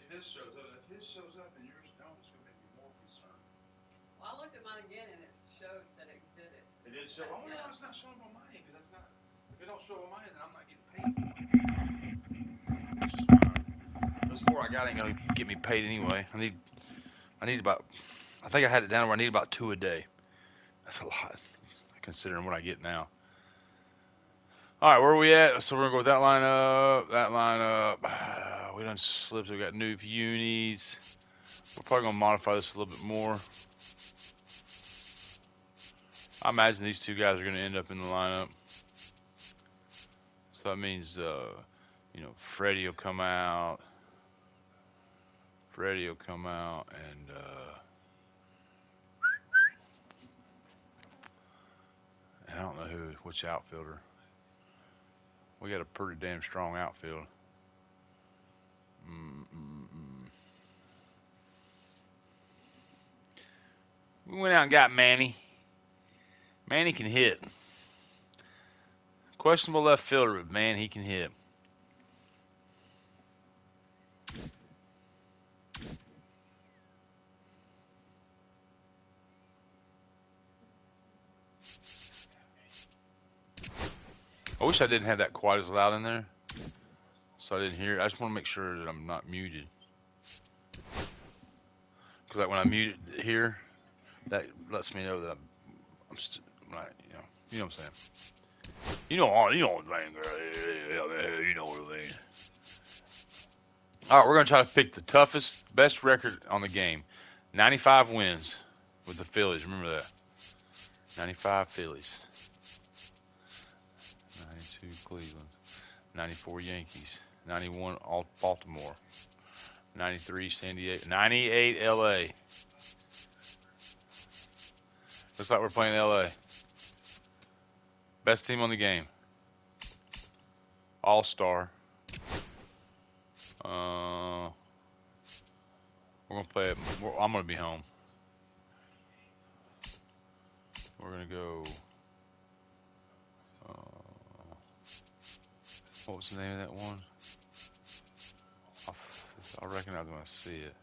his shows up and yours don't, it's going to make me more concerned. Well, I looked at mine again and it showed that it did it. It did show. I wonder why it's not showing on mine, because that's not. If it don't show on mine, then I'm not getting paid for it. It's just fine. Those 4 I got ain't gonna get me paid anyway. I need about. I think I had it down where I need about 2 a day. That's a lot, considering what I get now. All right, where are we at? So we're gonna go with that lineup. That lineup. We done slips. We got new unis. We're probably gonna modify this a little bit more. I imagine these 2 guys are gonna end up in the lineup. So that means, you know, Freddie will come out. And I don't know which outfielder. We got a pretty damn strong outfield. We went out and got Manny. Manny can hit. Questionable left fielder, but man, he can hit. I wish I didn't have that quite as loud in there, so I didn't hear it. I just want to make sure that I'm not muted. Because like when I mute it here, that lets me know that I'm right. You know what I'm saying. You know what I'm saying, girl. You know what I'm saying. All right, we're gonna try to pick the toughest, best record on the game. 95 wins with the Phillies. Remember that. 95 Phillies. 92 Cleveland. 94 Yankees. 91 Baltimore. 93 San Diego. 98 LA. Looks like we're playing LA. Best team on the game. All-star. We're going to play it. I'm going to be home. We're going to go. What was the name of that one? I recognize when I see it.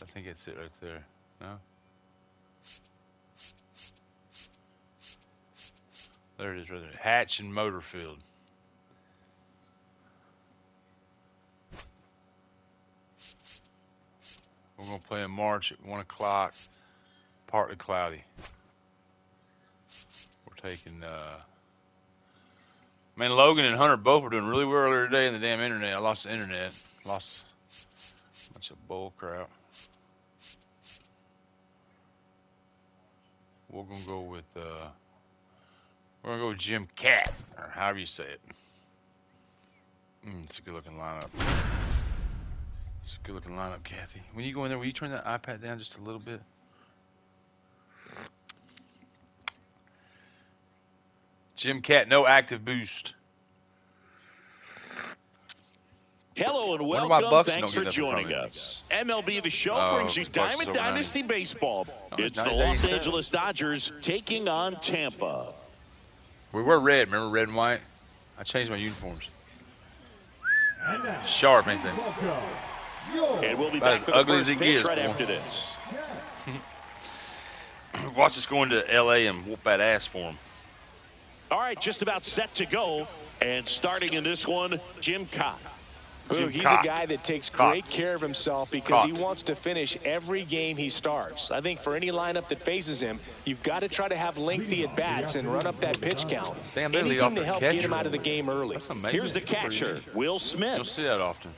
I think it's it right there. No? There it is right there. Hatch and Motorfield. We're going to play in March at 1 o'clock. Partly cloudy. We're taking... Man, Logan and Hunter both were doing really well earlier today in the damn internet. I lost the internet. Lost a bunch of bull crap. We're gonna go with Jim Cat, or however you say it. It's a good looking lineup. It's a good looking lineup, Kathy. When you go in there, will you turn that iPad down just a little bit? Jim Cat, no active boost. Hello and welcome. Thanks for joining us. MLB The Show brings you Diamond Dynasty Baseball. It's the Los Angeles Dodgers taking on Tampa. We were red, remember, red and white? I changed my uniforms. Sharp, ain't they? And we'll be back with the first pitch right after this. Watch us go into L.A. and whoop that ass for them. All right, just about set to go. And starting in this one, Jim Cott. He's a guy that takes great care of himself because he wants to finish every game he starts. I think for any lineup that faces him, you've got to try to have lengthy at-bats and run up that pitch count. Anything to help get him out of the game early. Here's the catcher, Will Smith. You'll see that often.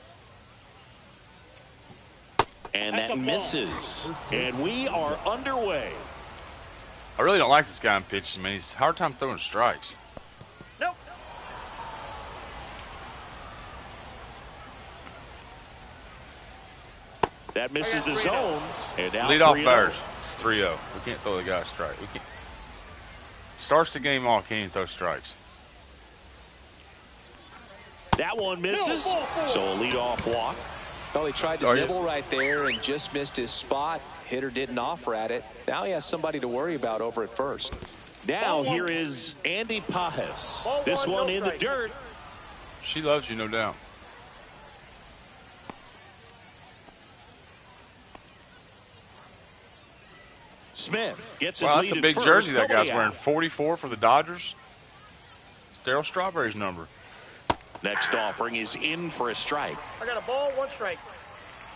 And that misses. And we are underway. I really don't like this guy in pitching, man. He's a hard time throwing strikes. Nope. That misses the zone. And now lead off Bears. It's 3-0. We can't throw the guy a strike. We can't. Starts the game off, can't even throw strikes. That one misses. So a leadoff walk. Well, he tried to nibble right there and just missed his spot. Hitter didn't offer at it. Now he has somebody to worry about over at first. Now here is Andy Pajes. This one in the dirt. She loves you, no doubt. Smith gets his Wow, lead that's a at big first. jersey that guy's Nobody wearing. out. 44 for the Dodgers. Darryl Strawberry's number. Next offering is in for a strike. I got a ball, 1 strike.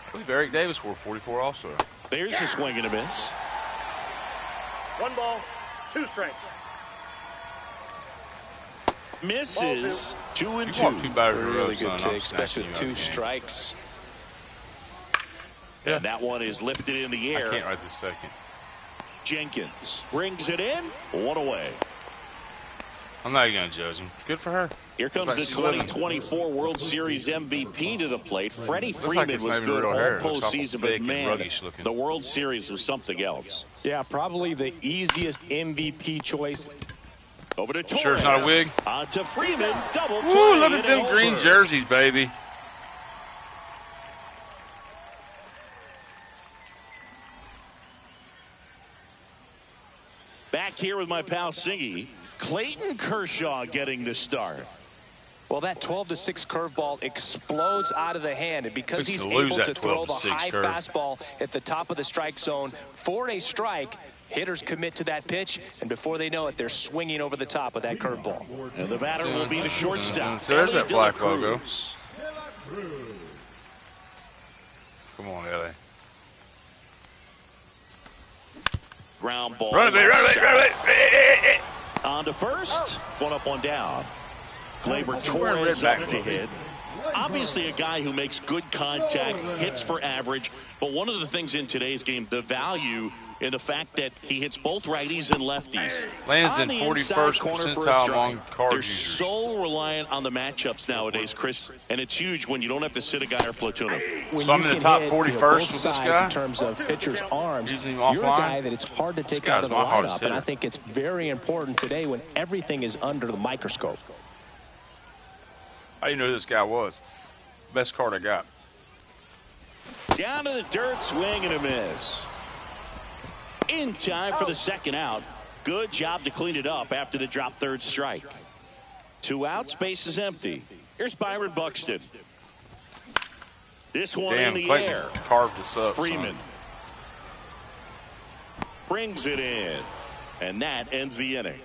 I believe Eric Davis wore 44 also. There's the swing and a miss. 1 ball, 2 strikes. Misses. 2 and You 2. walked 2 batters in a row, Really good son. I'm take, especially snatching with you 2 out of the game. strikes. Yeah. And that one is lifted in the air. I can't right this second. Jenkins brings it in. 1 away. I'm not even going to judge him. Good for her. Here comes Looks the like she's living. 2024 World Series MVP to the plate. Freddie like Freeman it's was not even good real all hair. It looks awful postseason, thick but and man, ruggish looking. the World Series was something else. Yeah, probably the easiest MVP choice. Over to Torres. Sure it's not a wig? On to Freeman. Double play. Woo, look at and them green over. jerseys, baby. Back here with my pal Singy. Clayton Kershaw getting the start. Well, that 12-6 curveball explodes out of the hand, and because Looks he's to lose able that to throw the 12-6 high curve. fastball at the top of the strike zone for a strike, hitters commit to that pitch, and before they know it, they're swinging over the top of that curveball. And the batter will be the shortstop. So there's that Ellie black De La logo. Cruz. Come on, Ellie. Ground ball. Run it, baby, run it, run it. On to first. 1 up, 1 down. Gleyber wearing Torres red up to hit. Obviously a guy who makes good contact, hits for average, but one of the things in today's game, the value in the fact that he hits both righties and lefties. Lands On in the 41st inside corner for a percentile strike. among card They're users. so reliant on the matchups nowadays, Chris, and it's huge when you don't have to sit a guy or platoon him. When So I'm you in the can top hit, 41st both with this sides guy? in terms of pitcher's arms, Using him you're a offline? guy that it's hard to take guy's out of the my hardest lineup, and I hitter. think it's very important today when everything is under the microscope. How do you know who this guy was? Best card I got. Down to the dirt, swing and a miss. In time for the second out. Good job to clean it up after the drop third strike. 2 outs, base is empty. Here's Byron Buxton. This one Damn, in the Clayton air. carved us up. Freeman son. brings it in. And that ends the inning.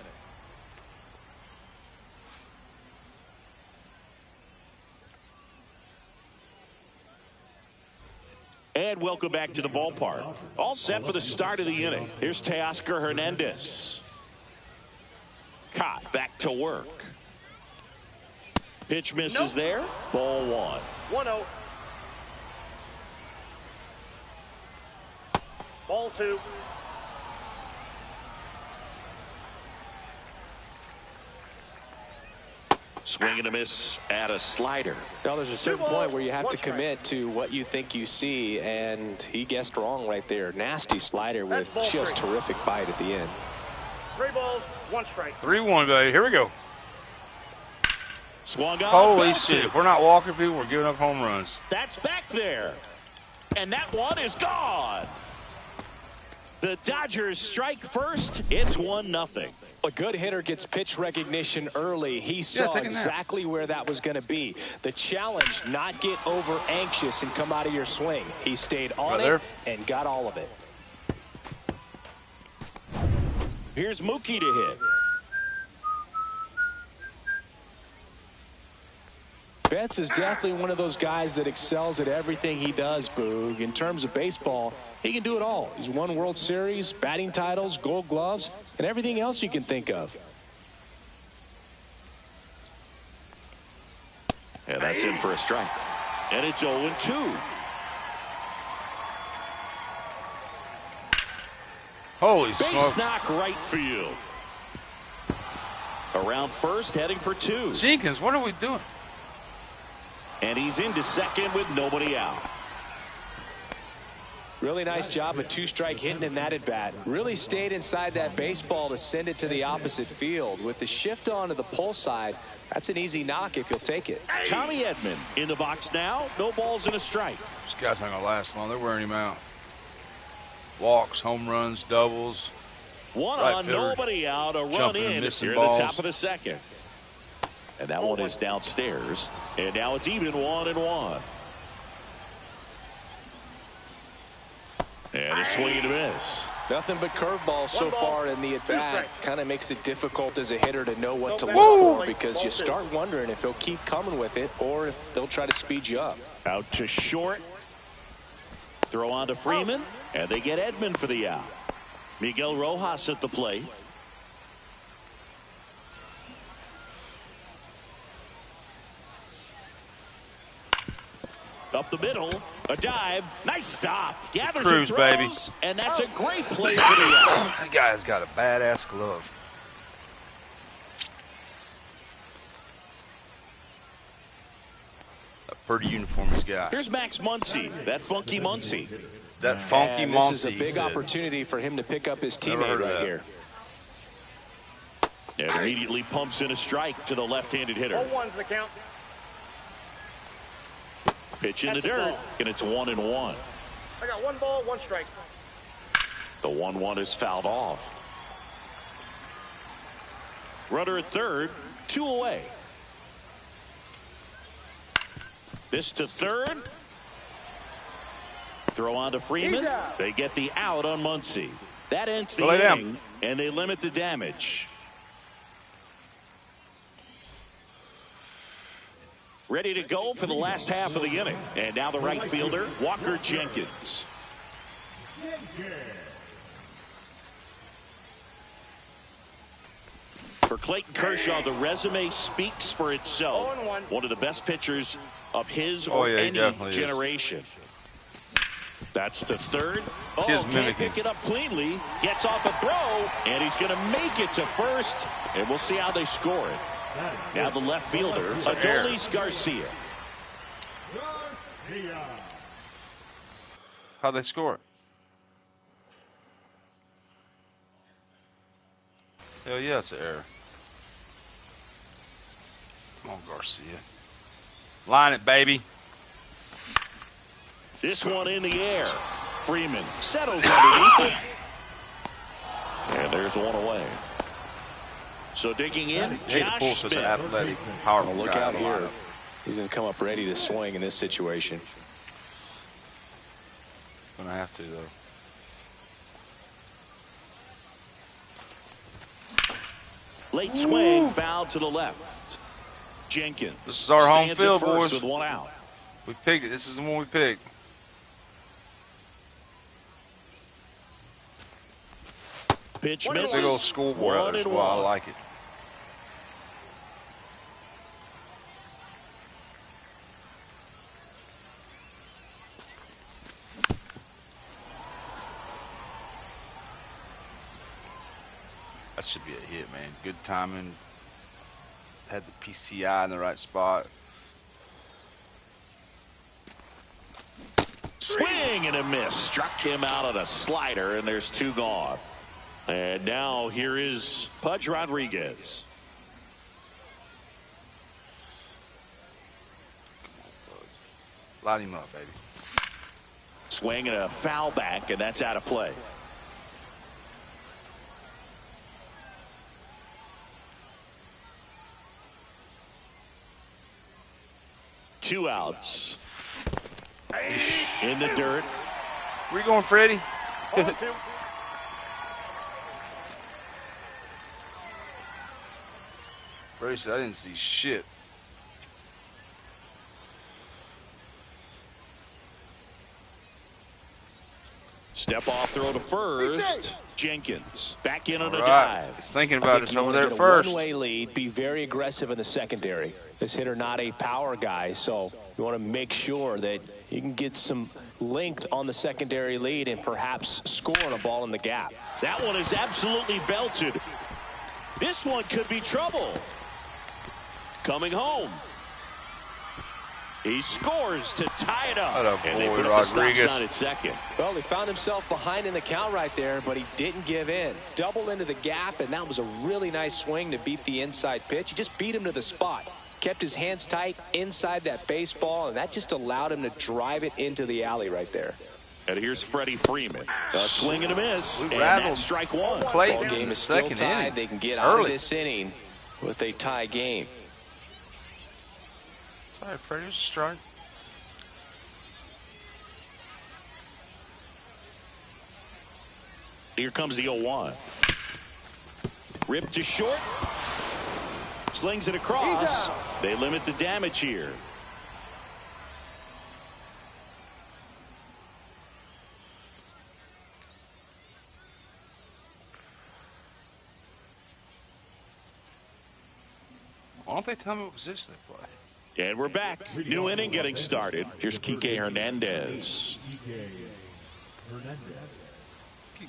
And welcome back to the ballpark. All set for the start of the inning. Here's Teoscar Hernandez. Caught back to work. Pitch misses there. Ball 1. 1-0. Ball 2. Swing and a miss at a slider. Now, there's a certain point where you have to commit to what you think you see, and he guessed wrong right there. Nasty slider with just terrific bite at the end. 3 balls, 1 strike. 3-1, baby. Here we go. Swung on. Holy belted. shit. If we're not walking people, we're giving up home runs. That's back there. And that one is gone. The Dodgers strike first. It's 1-0. A good hitter gets pitch recognition early. He saw take a nap. exactly where that was going to be. The challenge, not get over anxious and come out of your swing. He stayed on Right it there. and got all of it. Here's Mookie to hit. Betts is definitely one of those guys that excels at everything he does, Boog. In terms of baseball, he can do it all. He's won World Series, batting titles, gold gloves, and everything else you can think of. And that's in for a strike. And it's 0-2. Holy Base smoke. knock right field. Around first, heading for 2. Jenkins, what are we doing? And he's into second with nobody out. Really nice job of 2-strike hitting in that at bat. Really stayed inside that baseball to send it to the opposite field. With the shift onto the pull side, that's an easy knock if you'll take it. Tommy Edman in the box now. No balls and a strike. This guy's not going to last long. They're wearing him out. Walks, home runs, doubles. One Right on, fielder nobody out. A run jumping and in missing here at the balls. top of the second. And that one is downstairs. And now it's even 1-1. And a swing and a miss. Nothing but curveballs so far in the at-bat. Kind of makes it difficult as a hitter to know what to look for, because you start wondering if he'll keep coming with it or if they'll try to speed you up. Out to short. Throw on to Freeman, and they get Edman for the out. Miguel Rojas at the plate. Up the middle, a dive, nice stop, gathers and throws, baby. And that's a great play for the out. That guy's got a badass glove. A pretty uniform he's got. Here's Max Muncy, that funky Muncy. That funky Muncy. This is a big opportunity for him to pick up his teammate right here. And immediately pumps in a strike to the left-handed hitter. 0-1's the count. Pitch in the dirt, and it's 1-1. I got 1 ball, 1 strike. The 1-1 is fouled off. Runner at third, 2 away. This to third. Throw on to Freeman. They get the out on Muncy. That ends the inning, and they limit the damage. Ready to go for the last half of the inning. And now the right fielder, Walker Jenkins. For Clayton Kershaw, the resume speaks for itself. One of the best pitchers of his or any generation. That's to third. Oh, can't pick it up cleanly. Gets off a throw, and he's going to make it to first. And we'll see how they score it. Now the left fielder, Adolis Garcia. How'd they score it? Hell yeah, it's an error. Come on, Garcia. Line it, baby. This one in the air. Freeman settles underneath it. And there's one away. So digging in, Josh Smith. Athletic, powerful look out here. He's going to come up ready to swing in this situation. Gonna have to, though. Late swing, foul to the left. Jenkins. This is our home field, boys. With 1 out. We picked it. This is the one we picked. Pitch misses. Big old scoreboard out there. Well, I like it. That should be a hit, man. Good timing. Had the PCI in the right spot. Swing and a miss. Struck him out on a slider, and there's 2 gone. And now here is Pudge Rodriguez. Light him up, baby. Swing and a foul back, and that's out of play. Two outs. In the dirt. Where you going, Freddie? Freddie said, I didn't see shit. Step off throw to first. Jenkins back in on a dive. He's thinking about it over there at first. One-way lead. Be very aggressive in the secondary. This hitter not a power guy, so you want to make sure that you can get some length on the secondary lead and perhaps score on a ball in the gap. That one is absolutely belted. This one could be trouble. Coming home. He scores to tie it up. And they put up the stop sign at second. Well, he found himself behind in the count right there, but he didn't give in. Double into the gap, and that was a really nice swing to beat the inside pitch. He just beat him to the spot. Kept his hands tight inside that baseball, and that just allowed him to drive it into the alley right there. And here's Freddie Freeman. A swing and a miss. And that's strike one. Ball game is still tied. They can get out of this inning with a tie game. Sorry, Freddie, it's a strike. Here comes the 0-1. Ripped to short. Slings it across. They limit the damage here. Why don't they tell me what position they play? And we're back. New inning getting started. Here's Kike Hernandez.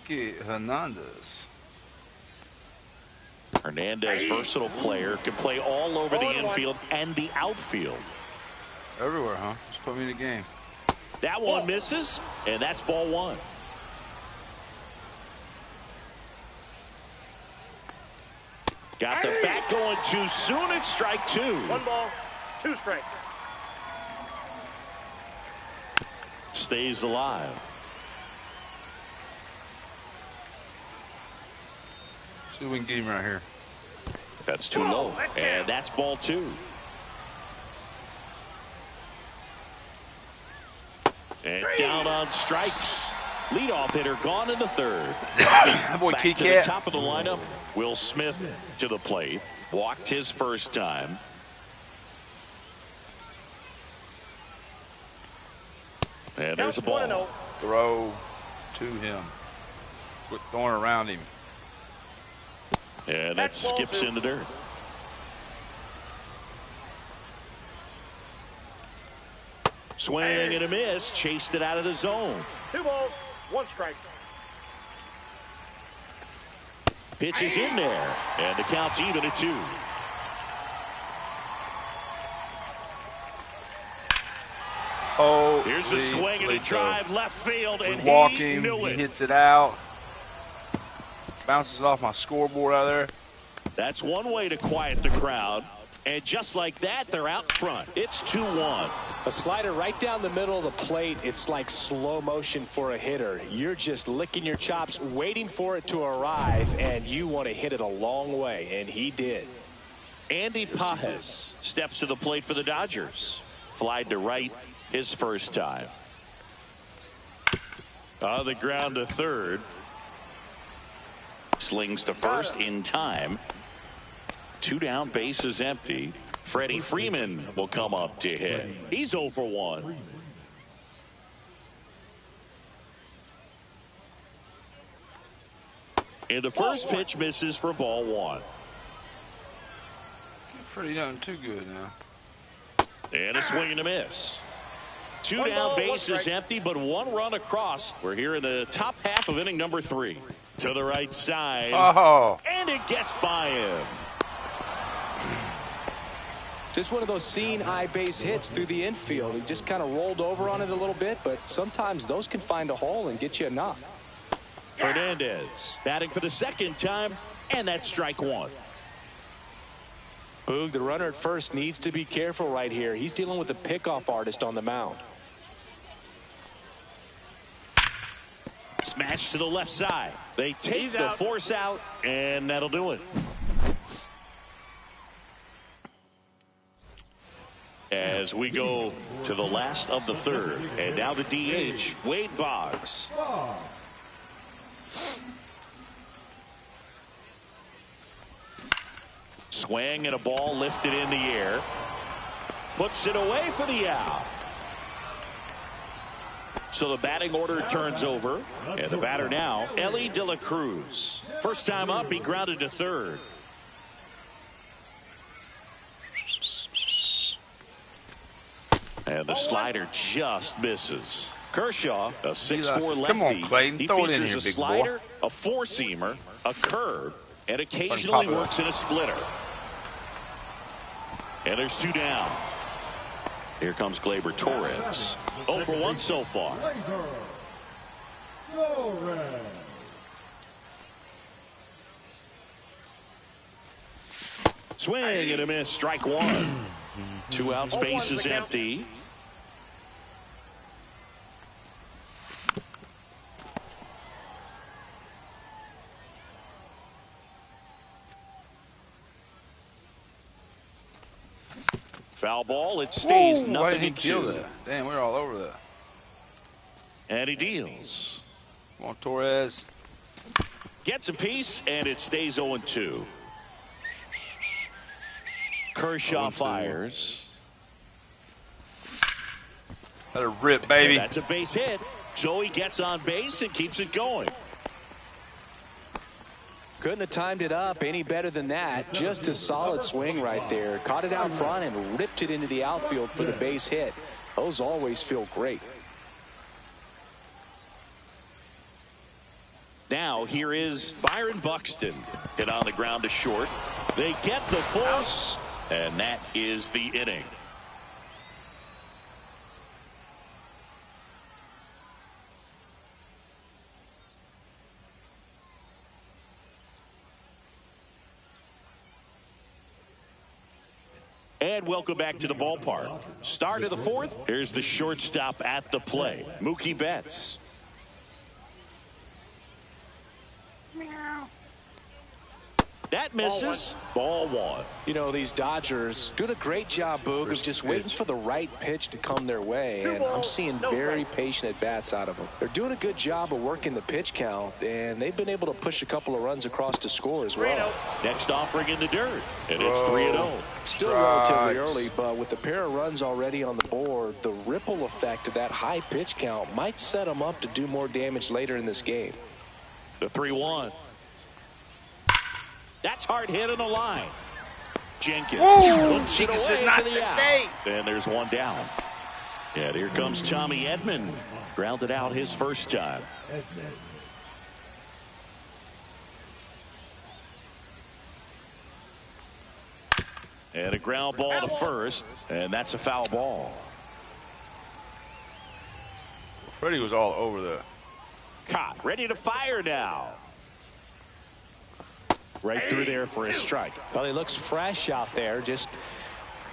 Kike Hernandez. Hernandez, versatile player, can play all over the infield and the outfield. Everywhere, huh? Just put me in the game. That one misses, and that's ball 1. Got the bat going too soon. It's strike 2. 1 ball, 2 strikes. Stays alive. See if we can get him right here. That's too low, and that's ball 2. And down on strikes. Leadoff hitter gone in the 3rd. Boy, Back to the top of the lineup. Will Smith to the plate. Walked his first time. And there's a ball. Throw to him. Quit throwing around him. And that skips in the dirt. Swing and a miss. Chased it out of the zone. 2 balls, 1 strike. Pitch is in there. And the count's even at 2. Oh, here's the swing and a drive left field, and he knew it. He hits it out. Bounces off my scoreboard out there. That's one way to quiet the crowd. And just like that, they're out front. It's 2-1. A slider right down the middle of the plate. It's like slow motion for a hitter. You're just licking your chops, waiting for it to arrive, and you want to hit it a long way, and he did. Andy Pajes steps to the plate for the Dodgers. Flied to right his first time. On the ground to 3rd. Slings to 1st in time. 2 down, bases empty. Freddie Freeman will come up to hit. He's 0 for 1. And the first pitch misses for ball 1. Freddie done too good now. And a swing and a miss. 2 down, bases empty, but 1 run across. We're here in the top half of inning number 3. To the right side. Oh. And it gets by him. Just one of those seeing eye base hits through the infield. He just kind of rolled over on it a little bit, but sometimes those can find a hole and get you a knock. Hernandez batting for the 2nd time, and that's strike 1. Boog, the runner at first needs to be careful right here. He's dealing with a pickoff artist on the mound. Smash to the left side. They take the force out, and that'll do it. As we go to the last of the 3rd, and now the DH, Wade Boggs. Swing and a ball lifted in the air. Puts it away for the out. So the batting order turns over, and the batter now, Ellie De La Cruz. First time up, he grounded to 3rd. And the slider just misses. Kershaw, a 6'4" lefty. Come on, Clayton. He Throw it in features here, a big slider, boy. a 4-seamer, a curve, and occasionally works in a splitter. And there's 2 down. Here comes Gleyber Torres. 0 for 1 so far. Swing and a miss. Strike 1. 2 outs, bases empty. Foul ball. It stays nothing in 2. Damn, we're all over that. And he deals. Come on, Torres. Gets a piece, and it stays 0-2. Kershaw fires. Let her rip, baby. And that's a base hit. So he gets on base and keeps it going. Couldn't have timed it up any better than that. Just a solid swing right there. Caught it out front and ripped it into the outfield for the base hit. Those always feel great. Now here is Byron Buxton. Hit on the ground to short. They get the force, and that is the inning. And welcome back to the ballpark. Start of the fourth. Here's the shortstop at the plate, Mookie Betts. That misses. Ball one. You know, these Dodgers doing a great job, Boog, of just waiting for the right pitch to come their way. And I'm seeing very patient at-bats out of them. They're doing a good job of working the pitch count, and they've been able to push a couple of runs across to score as well. Next offering in the dirt, and it's 3-0. Still relatively early, but with a pair of runs already on the board, the ripple effect of that high pitch count might set them up to do more damage later in this game. The 3-1. That's hard hit on the line. Jenkins puts it away to the out. And there's one down. And here comes Tommy Edman. Grounded out his first time. And a ground ball to first. And that's a foul ball. Freddie was all over the. Caught. Ready to fire now. Right through there for a strike. Well, he looks fresh out there. Just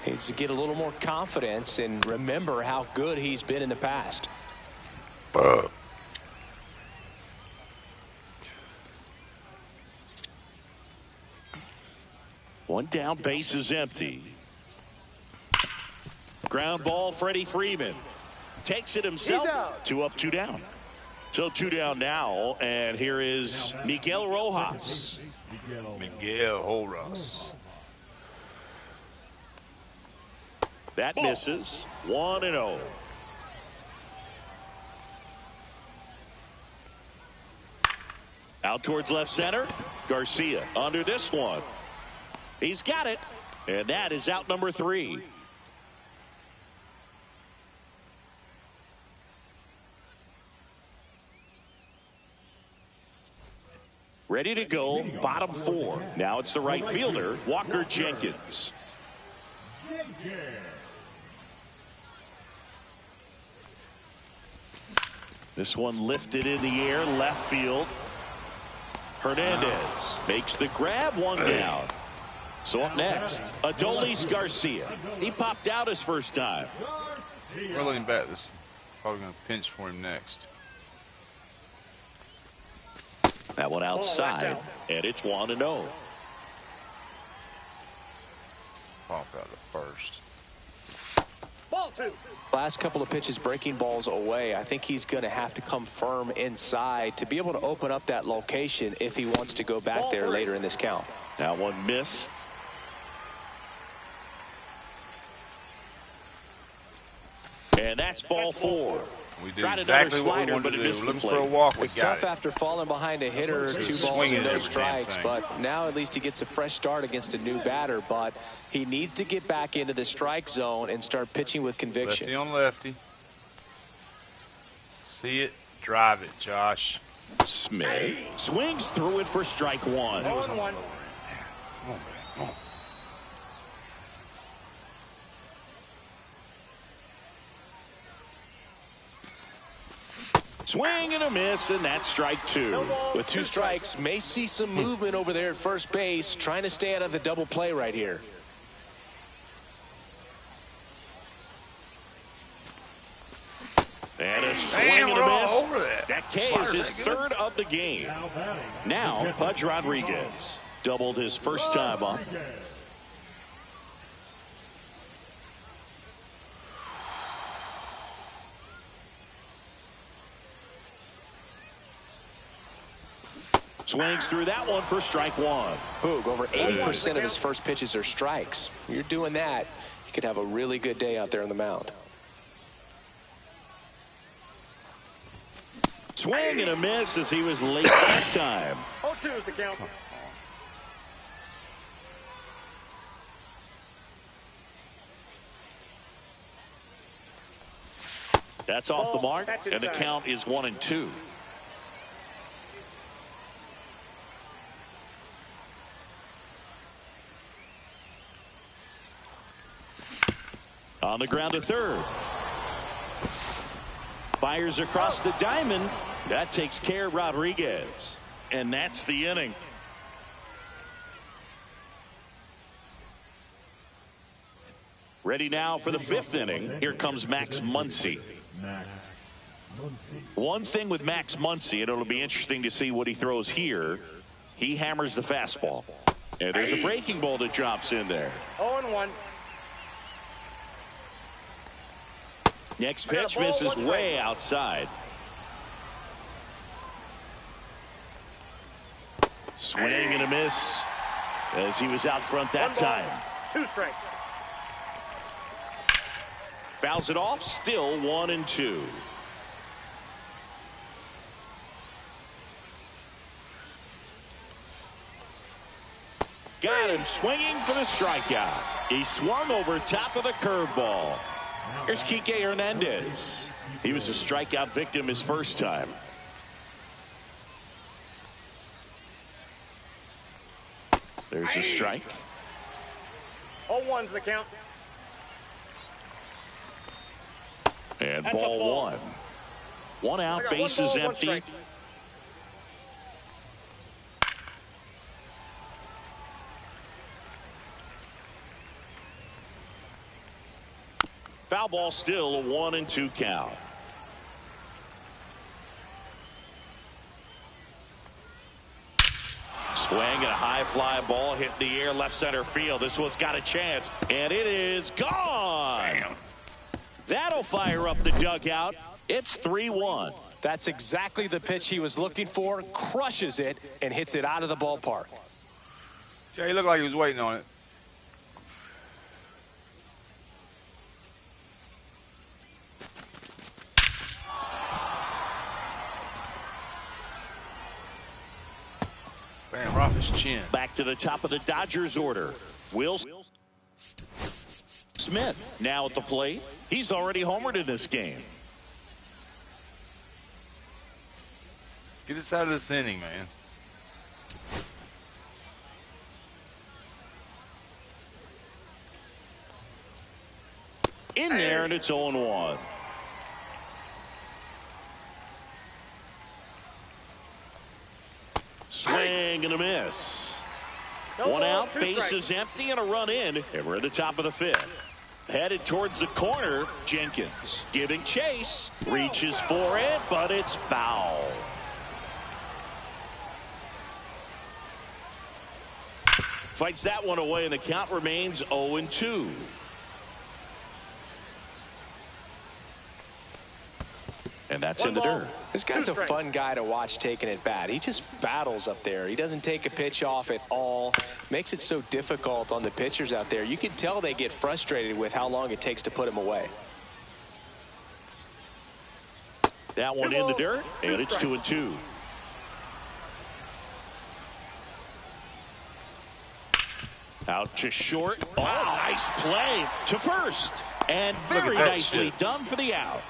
needs to get a little more confidence and remember how good he's been in the past. One down, base is empty. Ground ball, Freddie Freeman. Takes it himself. 2 up, 2 down. So 2 down now, and here is Miguel Rojas. Miguel Rojas. That misses. 1-0. Out towards left center. Garcia under this one. He's got it. And that is out number 3. Ready to go, bottom 4. Now it's the right fielder, Walker Jenkins. This one lifted in the air, left field. Hernandez makes the grab, 1 down. So up next, Adolis Garcia. He popped out his first time. We're looking back. This is probably going to pinch for him next. That one outside, and it's 1-0. Pop out the first. Ball 2. Last couple of pitches breaking balls away. I think he's going to have to come firm inside to be able to open up that location if he wants to go back there later in this count. That one missed. And that's ball 4. We did exactly what we wanted to do. Looking for a walk. It's tough after falling behind a hitter, 2 balls and no strikes, but now at least he gets a fresh start against a new batter. But he needs to get back into the strike zone and start pitching with conviction. Lefty on lefty. See it, drive it, Josh. Smith swings through it for strike 1. 0-1. Swing and a miss, and that's strike 2. With 2 strikes, may see some movement over there at first base, trying to stay out of the double play right here. And a swing and a miss. That K is his 3rd of the game. Now, Pudge Rodriguez doubled his first time up. Swings through that one for strike one. Boog, over 80% of his first pitches are strikes. You're doing that, you could have a really good day out there on the mound. Swing and a miss as he was late that time. 0-2 is the count. That's off the mark, and the count is 1-2. On the ground to third. Fires across the diamond. That takes care of Rodriguez. And that's the inning. Ready now for the fifth inning. Here comes Max Muncy. One thing with Max Muncy, and it'll be interesting to see what he throws here. He hammers the fastball. And there's a breaking ball that drops in there. 0-1. Next pitch misses way outside. Swing and a miss as he was out front that time. 2 strikes. Fouls it off, still 1-2. Got him swinging for the strikeout. He swung over top of the curveball. Here's Kike Hernandez. He was a strikeout victim his first time. There's a strike. 0-1's the count. And ball one. One out, bases empty. Foul ball, still a 1-2 count. Swing and a high fly ball hit in the air left center field. This one's got a chance, and it is gone. Damn. That'll fire up the dugout. It's 3-1. That's exactly the pitch he was looking for. Crushes it and hits it out of the ballpark. Yeah, he looked like he was waiting on it. Bam, off his chin. Back to the top of the Dodgers order. Will Smith now at the plate. He's already homered in this game. Get us out of this inning, man. In there, and it's 0-1. Swing and a miss. One out, bases empty, and a run in. And we're at the top of the fifth. Headed towards the corner, Jenkins giving chase. Reaches for it, but it's foul. Fights that one away, and the count remains 0-2. And that's in the dirt. This guy's a fun guy to watch taking at bat. He just battles up there. He doesn't take a pitch off at all. Makes it so difficult on the pitchers out there. You can tell they get frustrated with how long it takes to put him away. That one in the dirt, and it's 2-2. Out to short. Oh, nice play to first. And very nicely done for the out.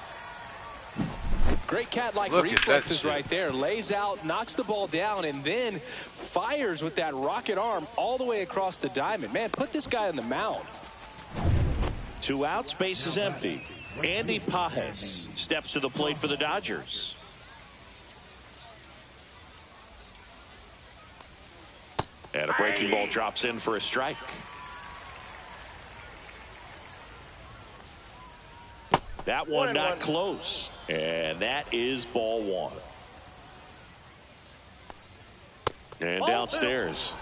Great cat-like reflexes right there. Lays out, knocks the ball down, and then fires with that rocket arm all the way across the diamond. Man, put this guy on the mound. 2 outs, base is empty. Andy Pajes steps to the plate for the Dodgers. And a breaking ball drops in for a strike. That one not close. And that is ball one. And downstairs.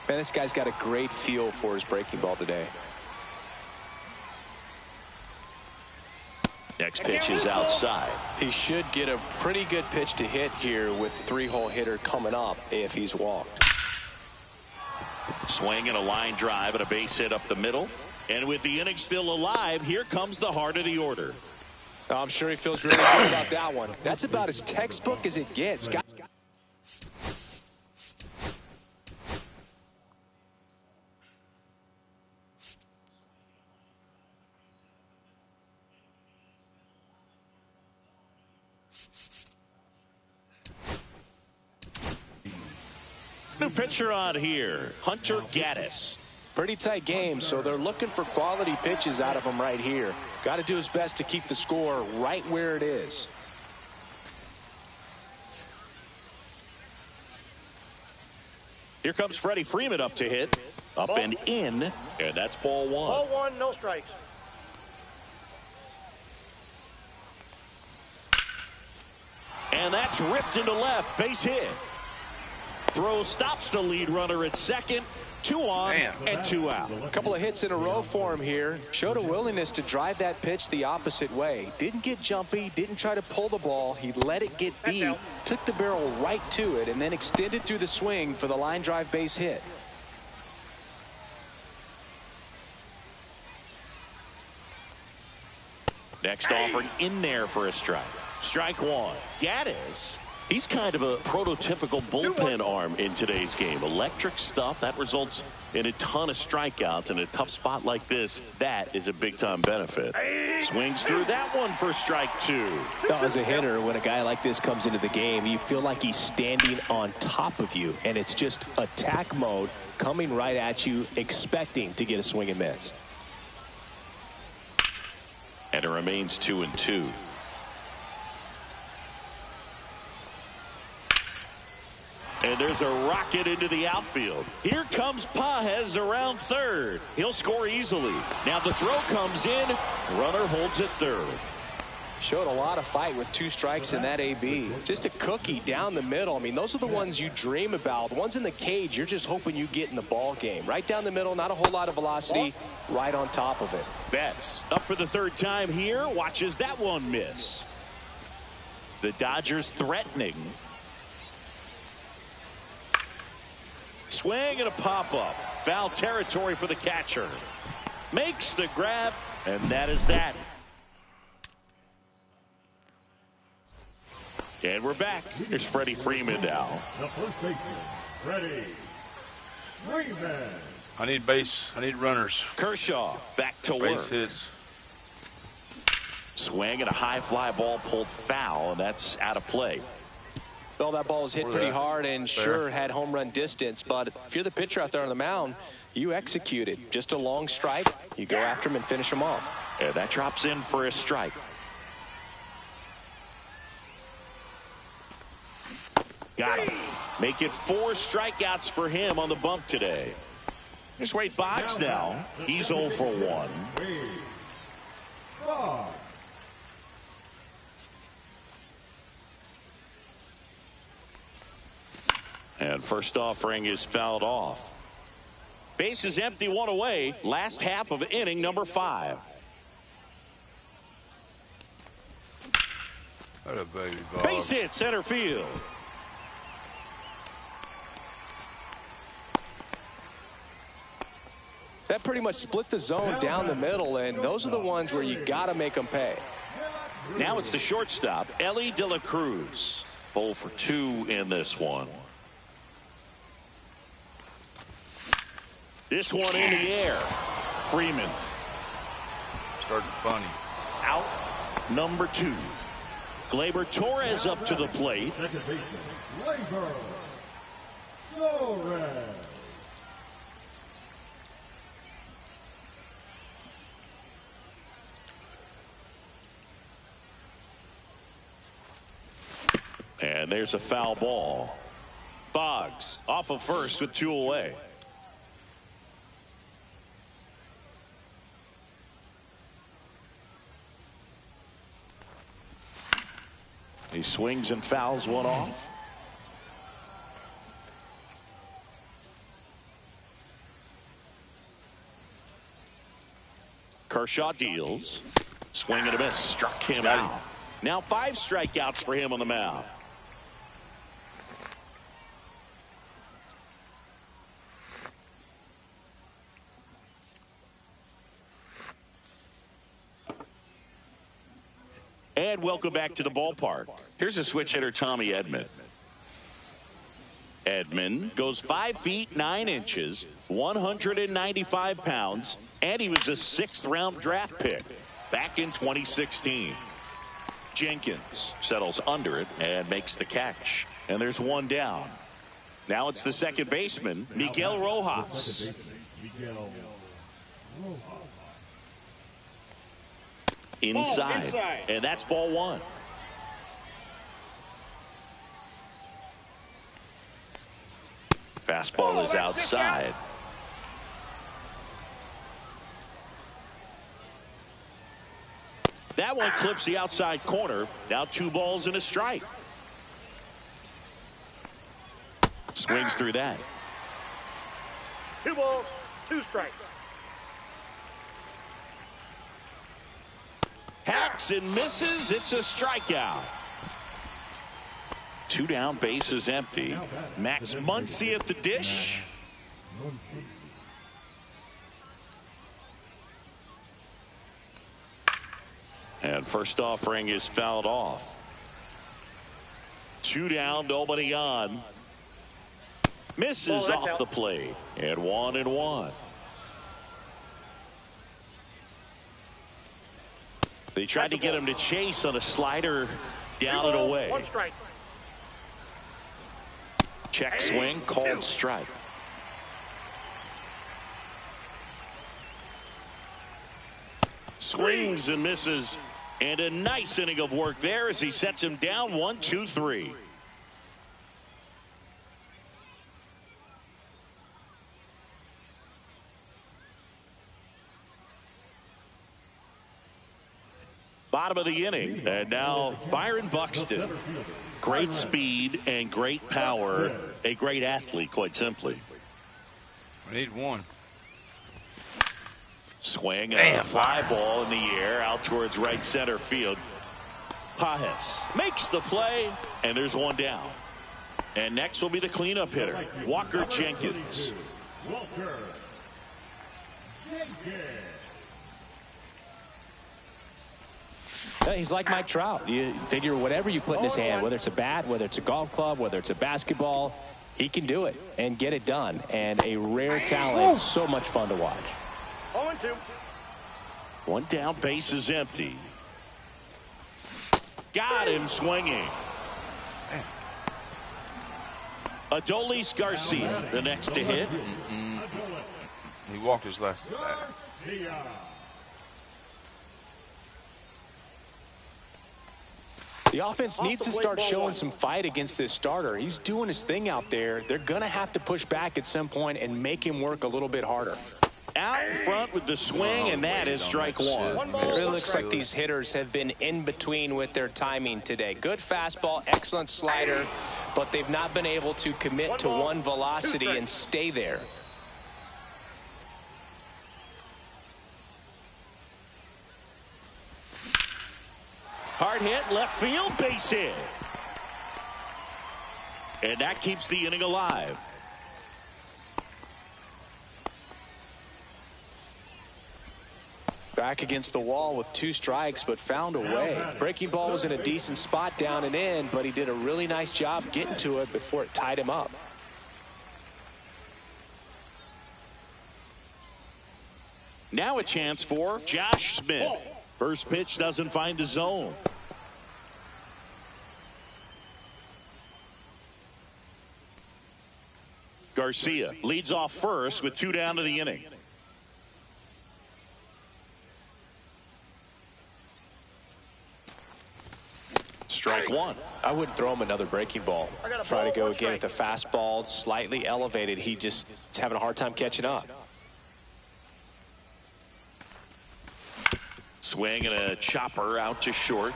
Man, this guy's got a great feel for his breaking ball today. Next pitch is outside. He should get a pretty good pitch to hit here with 3-hole hitter coming up if he's walked. Swing and a line drive and a base hit up the middle. And with the inning still alive, here comes the heart of the order. I'm sure he feels really good about that one. That's about as textbook as it gets. New pitcher on here, Hunter Gaddis. Pretty tight game, so they're looking for quality pitches out of him right here. Got to do his best to keep the score right where it is. Here comes Freddie Freeman up to hit. Up and in, and that's ball one. Ball one, no strikes. And that's ripped into left, base hit. Throw stops the lead runner at second. 2 on and 2 out. A couple of hits in a row for him here. Showed a willingness to drive that pitch the opposite way. Didn't get jumpy, didn't try to pull the ball. He let it get deep, took the barrel right to it, and then extended through the swing for the line drive base hit. Next offering in there for a strike. Strike one. Gaddis, he's kind of a prototypical bullpen arm in today's game. Electric stuff that results in a ton of strikeouts. In a tough spot like this, that is a big-time benefit. Swings through that one for strike two. As a hitter, when a guy like this comes into the game, you feel like he's standing on top of you, and it's just attack mode coming right at you, expecting to get a swing and miss. And it remains 2-2. And there's a rocket into the outfield. Here comes Pages around third. He'll score easily. Now the throw comes in. Runner holds at third. Showed a lot of fight with 2 strikes in that AB. Just a cookie down the middle. I mean, those are the ones you dream about. The ones in the cage, you're just hoping you get in the ball game. Right down the middle, not a whole lot of velocity, right on top of it. Betts up for the 3rd time here. Watches that one miss. The Dodgers threatening. Swing and a pop-up. Foul territory for the catcher. Makes the grab, and that is that. And we're back. Here's Freddie Freeman now. The first baseman, Freddie Freeman. I need base. I need runners. Kershaw back to Base work. hits. Swing and a high fly ball pulled foul, and that's out of play. Well, that ball was hit pretty hard and Fair. sure had home run distance, but if you're the pitcher out there on the mound, you execute it. Just a long strike. You go after him and finish him off. And that drops in for a strike. Got him. Make it 4 strikeouts for him on the bump today. Here's Wade Boggs now. He's 0 for 1. And first offering is fouled off. Base is empty, 1 away. Last half of inning number 5. What a baby ball. Base hit center field. That pretty much split the zone down the middle, and those are the ones where you got to make them pay. Now it's the shortstop, Ellie De La Cruz. 0 for 2 in this one. This one in the air. Freeman. Started funny. Out number 2. Gleyber Torres up to the plate. Second baseman, Gleyber Torres. And there's a foul ball. Boggs off of first with 2 away. He swings and fouls one off. Kershaw deals. Swing and a miss. Struck him out. Now 5 strikeouts for him on the mound. And welcome back to the ballpark. Here's a switch hitter, Tommy Edman. Edman goes 5 feet 9 inches, 195 pounds, and he was a 6th-round draft pick back in 2016. Jenkins settles under it and makes the catch. And there's 1 down. Now it's the second baseman, Miguel Rojas. Inside. And that's ball 1. Fastball is outside. That one clips the outside corner. Now 2 balls and a strike. Swings through that. 2 balls, 2 strikes. Hacks and misses. It's a strikeout. 2 down, base is empty. Max Muncy at the dish. And first offering is fouled off. 2 down, nobody on. Misses off the plate. And 1-1. They tried to get him to chase on a slider down and away. 1 strike. Check swing, called strike. Swings and misses. And a nice inning of work there as he sets him down 1-2-3. Bottom of the inning. And now Byron Buxton. Great speed and great power. A great athlete, quite simply. We need 1. Swing and a fly ball in the air out towards right center field. Pajes makes the play, and there's 1 down. And next will be the cleanup hitter, Walker Jenkins. Walker Jenkins. He's like Mike Trout. You figure whatever you put in his hand, whether it's a bat, whether it's a golf club, whether it's a basketball, he can do it and get it done. And a rare talent, so much fun to watch. 0-2. 1 down, base is empty. Got him swinging. Adolis Garcia, the next to hit. He walked his last at bat. The offense needs to start showing some fight against this starter. He's doing his thing out there. They're going to have to push back at some point and make him work a little bit harder. Out in front with the swing, and that is strike 1. It really looks like these hitters have been in between with their timing today. Good fastball, excellent slider, but they've not been able to commit to one velocity and stay there. Hard hit, left field, base hit. And that keeps the inning alive. Back against the wall with 2 strikes, but found a way. Breaking ball was in a decent spot down and in, but he did a really nice job getting to it before it tied him up. Now a chance for Josh Smith. First pitch doesn't find the zone. Garcia leads off first with 2 down to the inning. Strike 1. I wouldn't throw him another breaking ball. Try to go again with the fastball, slightly elevated. He just is having a hard time catching up. Swing and a chopper out to short.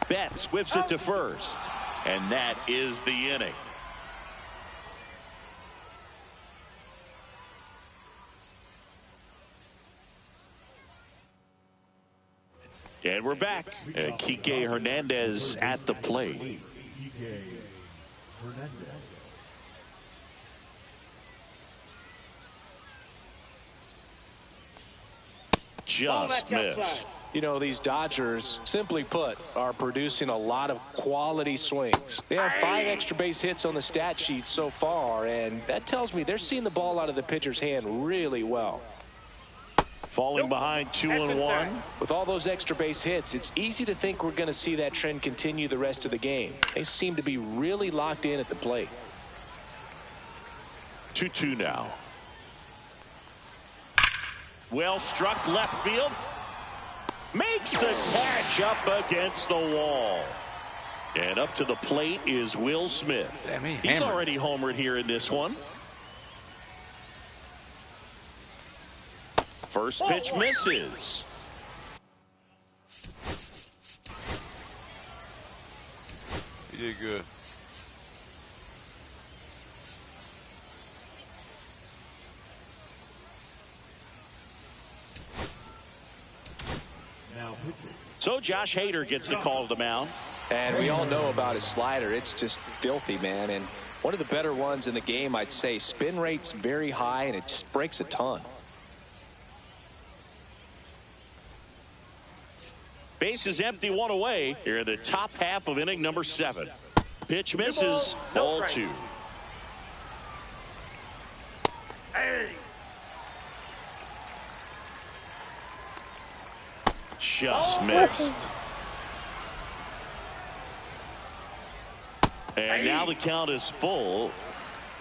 Betts whips it to first. And that is the inning. And we're back. Kike Hernandez at the plate. Kike Hernandez. Just missed. You know, these Dodgers, simply put, are producing a lot of quality swings. They have 5 extra base hits on the stat sheet so far, and that tells me they're seeing the ball out of the pitcher's hand really well. Falling behind 2-1. With all those extra base hits, it's easy to think we're going to see that trend continue the rest of the game. They seem to be really locked in at the plate. 2-2 now. Well struck left field. Makes the catch up against the wall. And up to the plate is Will Smith. Damn, he's already homered here in this one. First pitch misses. He did good. So Josh Hader gets the call to the mound. And we all know about his slider. It's just filthy, man. And one of the better ones in the game, I'd say. Spin rate's very high, and it just breaks a ton. Base is empty, 1 away. Here in the top half of inning number 7. Pitch misses, ball 2. Just missed. And now the count is full.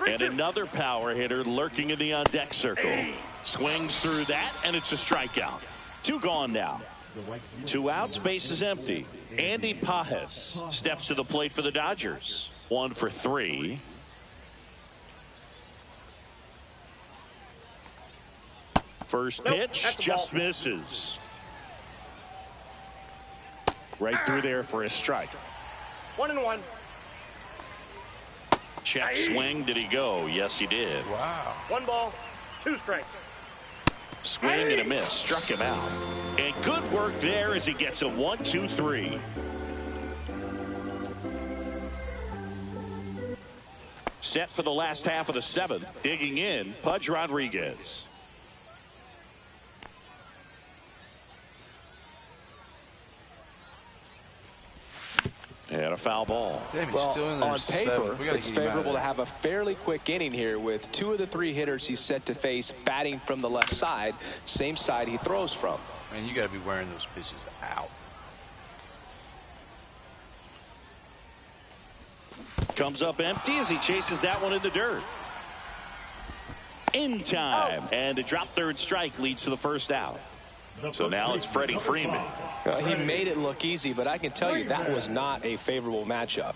And another power hitter lurking in the on-deck circle. Swings through that, and it's a strikeout. 2 gone now. 2 outs, base is empty. Andy Pajes steps to the plate for the Dodgers. 1 for 3. First pitch just misses. Right through there for a strike. 1-1. Check swing. Did he go? Yes, he did. Wow. 1 ball, 2 strikes. Swing and a miss. Struck him out. And good work there as he gets a 1-2-3. Set for the last half of the 7th. Digging in, Pudge Rodriguez. And a foul ball. Damn, Well, still in there. on paper, it's favorable to have. have a fairly quick inning here with 2 of the 3 hitters he's set to face batting from the left side, same side he throws from. Man, you got to be wearing those pitches out. Comes up empty as he chases that one in the dirt. In time. And a drop third strike leads to the first out. So now it's Freddie Freeman. He made it look easy, but I can tell you that was not a favorable matchup.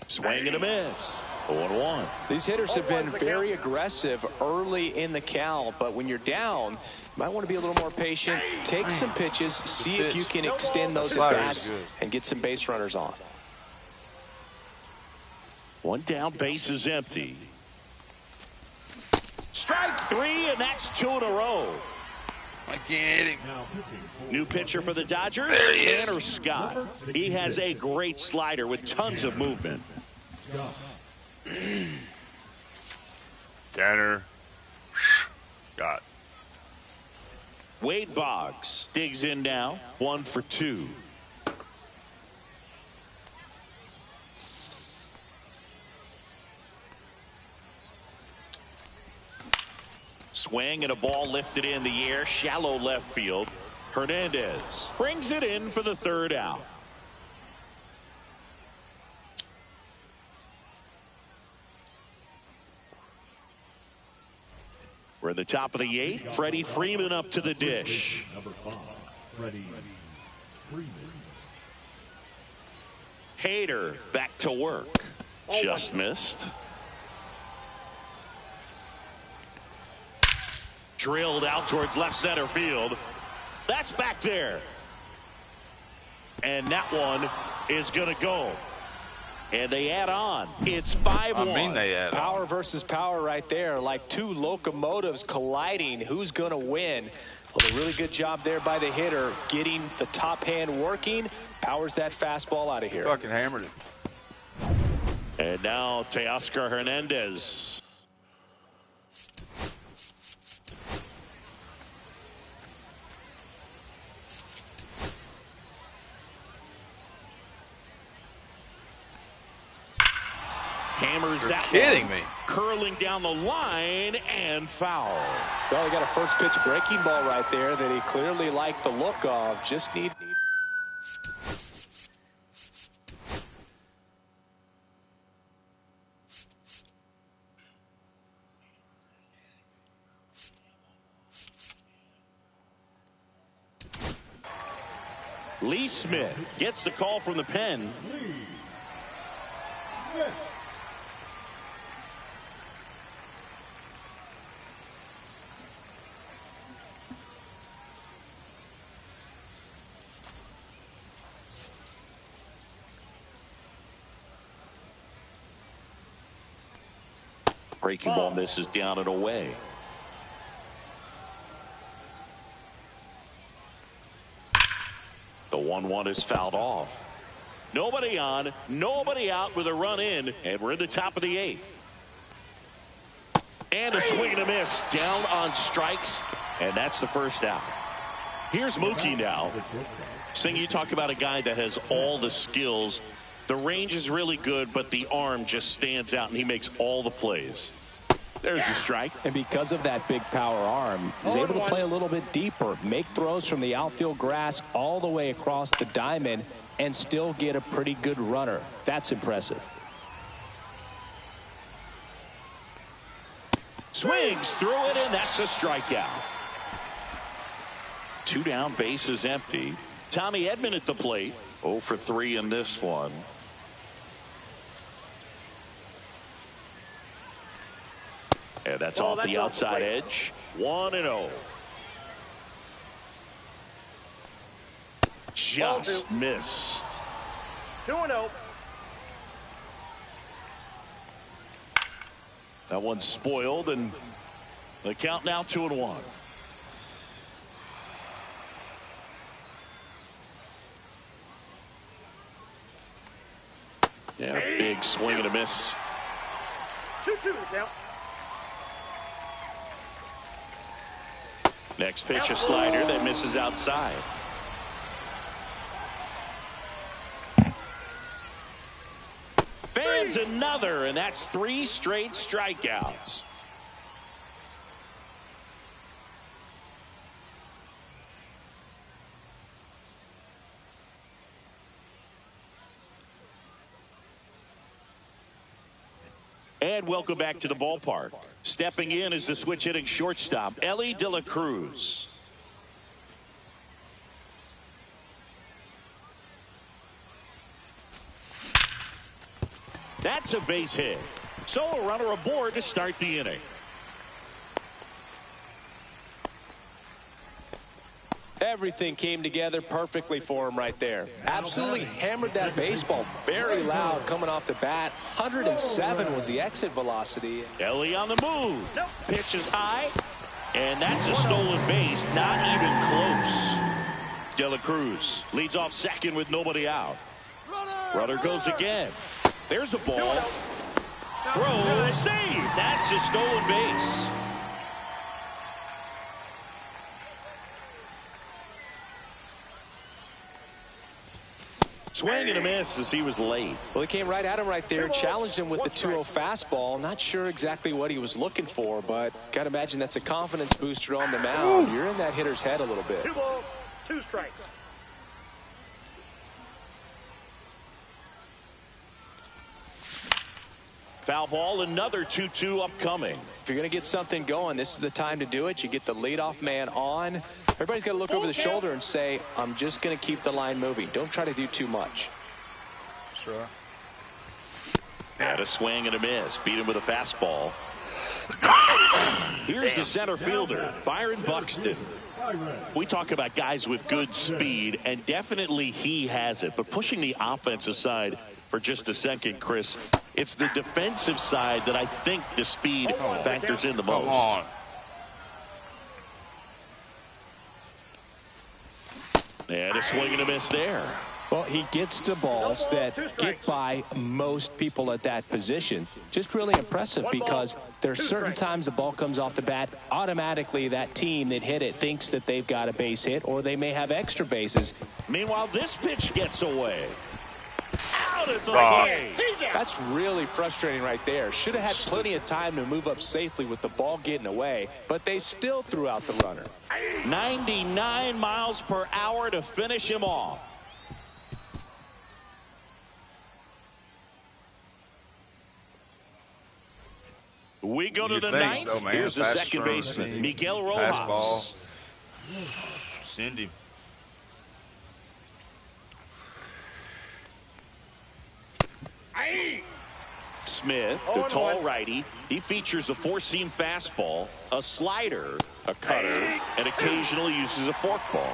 Swing and a miss. 0-1. These hitters have been very aggressive early in the count, but when you're down, you might want to be a little more patient. Take some pitches, see if you can extend those at-bats and get some base runners on. 1 down, base is empty. Strike 3, and that's 2 in a row. I get it. New pitcher for the Dodgers, Tanner Scott. He has a great slider with tons of movement. Tanner Scott. Wade Boggs digs in now. 1 for 2. Swing and a ball lifted in the air, shallow left field. Hernandez brings it in for the 3rd out. We're at the top of the 8th. Freddie Freeman up to the dish. Number 5, Freddie Freeman. Hader back to work. Just missed. Drilled out towards left center field. That's back there. And that one is going to go. And they add on. It's 5-1. I mean, they add Power versus power right there, like 2 locomotives colliding. Who's going to win? Well, a really good job there by the hitter, getting the top hand working, powers that fastball out of here. Fucking hammered it. And now Teoscar Hernandez. Hammers that kidding one. me. Curling down the line and foul. Well, he got a first pitch breaking ball right there that he clearly liked the look of. Just need. Lee Smith gets the call from the pen. Breaking ball misses down and away. The 1-1 is fouled off. Nobody on, nobody out with a run in, and we're in the top of the 8th. And a swing and a miss down on strikes, and that's the first out. Here's Mookie now. Singh, you talk about a guy that has all the skills. The range is really good, but the arm just stands out, and he makes all the plays. There's the strike. And because of that big power arm, he's able to play a little bit deeper, make throws from the outfield grass all the way across the diamond, and still get a pretty good runner. That's impressive. Swings through it, and that's a strikeout. 2 down, base is empty. Tommy Edman at the plate. 0 for 3 in this one. And that's off the outside edge. 1-0. Just missed. 2-0. That one's spoiled, and the count now 2-1. Yeah, big swing and a miss. 2-2 now. Next pitch, a slider that misses outside. Fans another, and that's 3 straight strikeouts. And welcome back to the ballpark. Stepping in is the switch hitting shortstop, Ellie De La Cruz. That's a base hit. So a runner aboard to start the inning. Everything came together perfectly for him right there. Absolutely hammered that baseball. Very loud coming off the bat. 107 was the exit velocity. Ellie on the move. Pitch is high. And that's a stolen base. Not even close. De La Cruz leads off second with nobody out. Runner goes again. There's a ball. Throw, save. That's a stolen base. Swing and a miss as he was late. Well, he came right at him right there, challenged him with the 2-0 fastball. Not sure exactly what he was looking for, but got to imagine that's a confidence booster on the mound. You're in that hitter's head a little bit. 2 balls, 2 strikes. Foul ball, another 2-2 upcoming. If you're going to get something going, this is the time to do it. You get the leadoff man on. Everybody's got to look over the shoulder and say, I'm just going to keep the line moving. Don't try to do too much. Sure. And a swing and a miss. Beat him with a fastball. Here's the center fielder, Byron Buxton. We talk about guys with good speed, and definitely he has it. But pushing the offense aside for just a second, Chris, it's the defensive side that I think the speed factors in the most. And a swing and a miss there. Well, he gets to balls that get by most people at that position. Just really impressive because there are certain times the ball comes off the bat, automatically that team that hit it thinks that they've got a base hit or they may have extra bases. Meanwhile, this pitch gets away. Out at the plate. That's really frustrating right there. Should have had plenty of time to move up safely with the ball getting away, but they still threw out the runner. 99 miles per hour to finish him off. We go to the ninth. So, here's the second baseman, Miguel Rojas. Send him. Smith, the tall righty. He features a four-seam fastball, a slider, a cutter, and occasionally uses a forkball.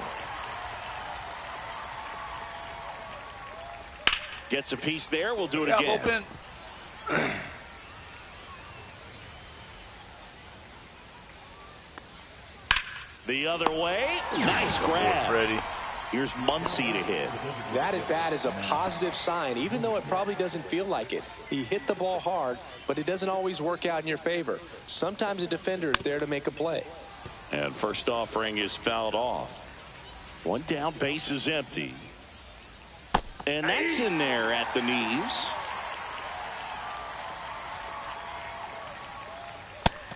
Gets a piece there. We'll do it again. Open. The other way. Nice grab. Ready. Here's Muncy to hit. That at bat is a positive sign, even though it probably doesn't feel like it. He hit the ball hard, but it doesn't always work out in your favor. Sometimes a defender is there to make a play. And first offering is fouled off. One down, base is empty. And that's in there at the knees.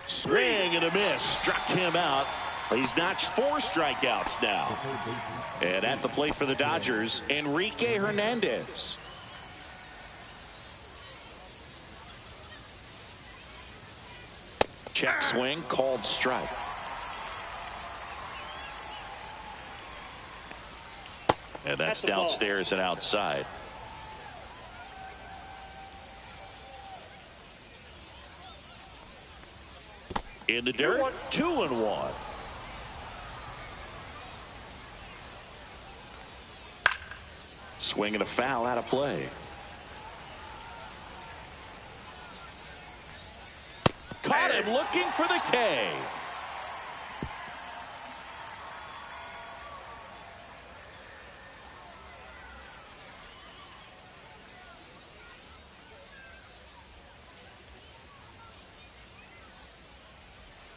Swing and a miss. Struck him out. He's notched 4 strikeouts now. And at the plate for the Dodgers, Enrique Hernandez. Check swing, called strike. And that's downstairs and outside. In the dirt, 2-1. Swing and a foul out of play. Caught him looking for the K.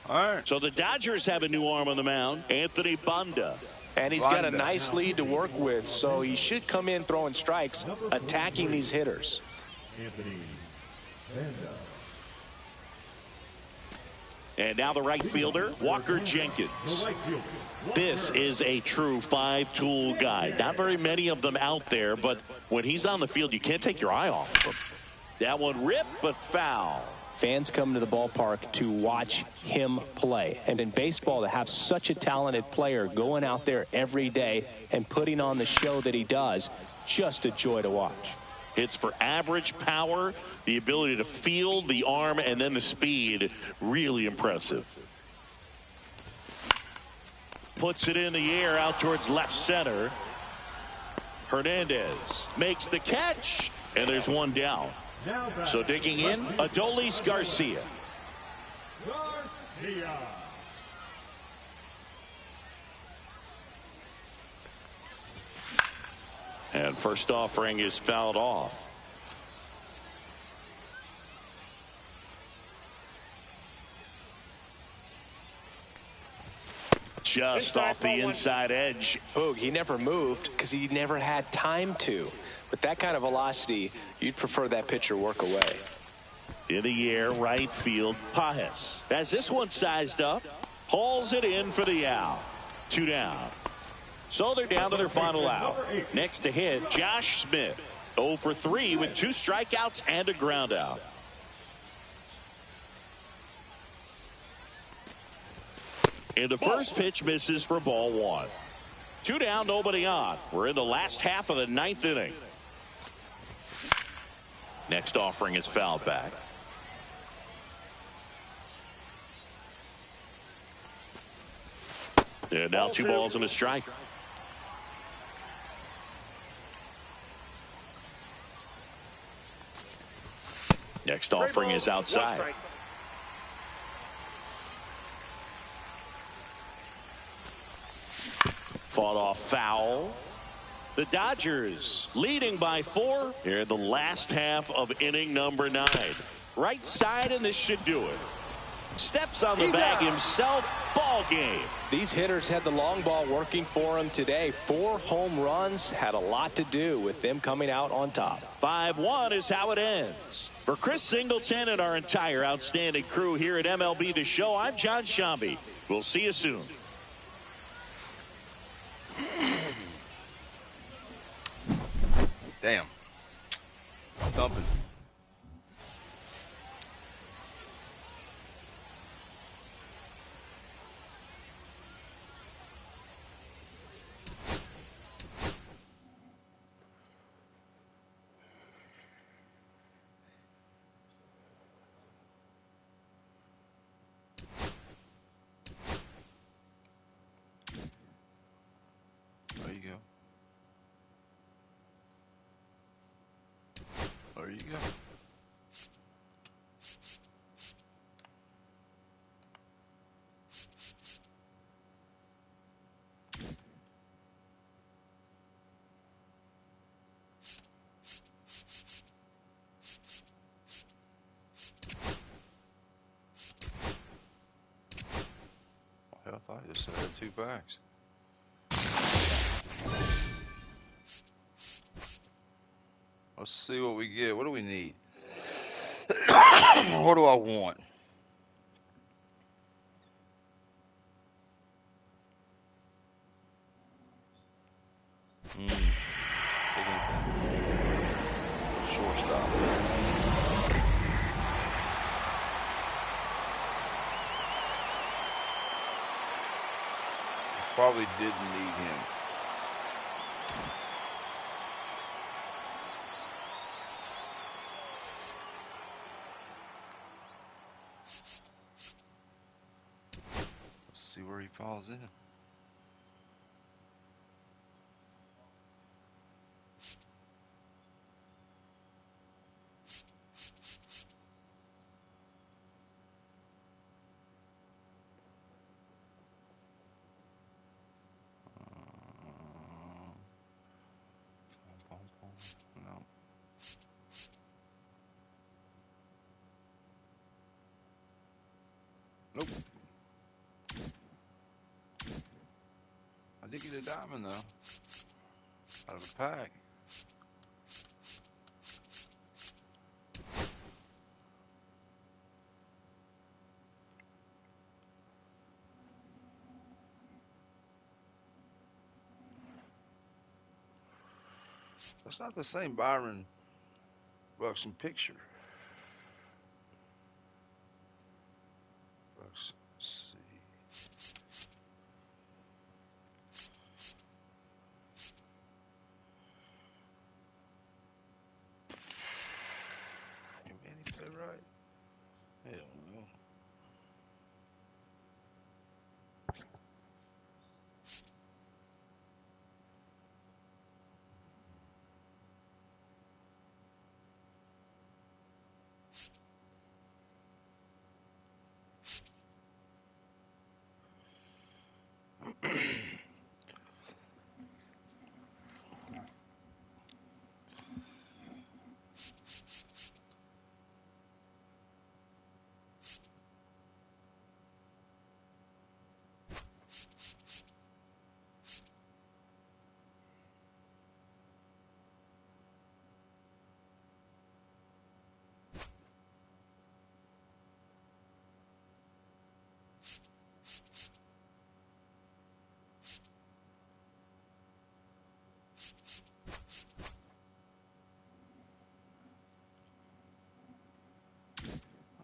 All right. So the Dodgers have a new arm on the mound, Anthony Banda. And he's got a nice lead to work with, so he should come in throwing strikes, attacking these hitters. Anthony Banda. And now the right fielder, Walker Jenkins. This is a true 5-tool guy. Not very many of them out there, but when he's on the field, you can't take your eye off him. That one ripped, but foul. Fans come to the ballpark to watch him play. And in baseball, to have such a talented player going out there every day and putting on the show that he does, just a joy to watch. Hits for average power, the ability to field, the arm, and then the speed. Really impressive. Puts it in the air out towards left center. Hernandez makes the catch, and there's one down. So digging in, Adolis Garcia. And first offering is fouled off. Just off the inside edge. Boog, he never moved because he never had time to. With that kind of velocity, you'd prefer that pitcher work away. In the air, right field, Pajes. As this one sized up, hauls it in for the out. 2 down. So they're down to their final out. Next to hit, Josh Smith. 0 for 3 with 2 strikeouts and a ground out. And the first pitch misses for ball 1. 2 down, nobody on. We're in the last half of the 9th inning. Next offering is fouled back. And now 2 balls and a strike. Next offering is outside. Fought off foul. The Dodgers leading by 4 here in the last half of inning number 9. Right side, and this should do it. Steps on the bag himself. Ball game. These hitters had the long ball working for them today. 4 home runs had a lot to do with them coming out on top. 5-1 is how it ends. For Chris Singleton and our entire outstanding crew here at MLB The Show, I'm John Shambi. We'll see you soon. Damn. Thumping. There you go. There you go. Hell, I thought I just had 2 bags. Let's see what we get. What do we need? What do I want? Shortstop. Probably didn't need him. Let's see where he falls in. No. Nope. I did get a diamond though. Out of a pack. That's not the same Byron Buxton picture. Let's see. Can Manny play right? Hell no.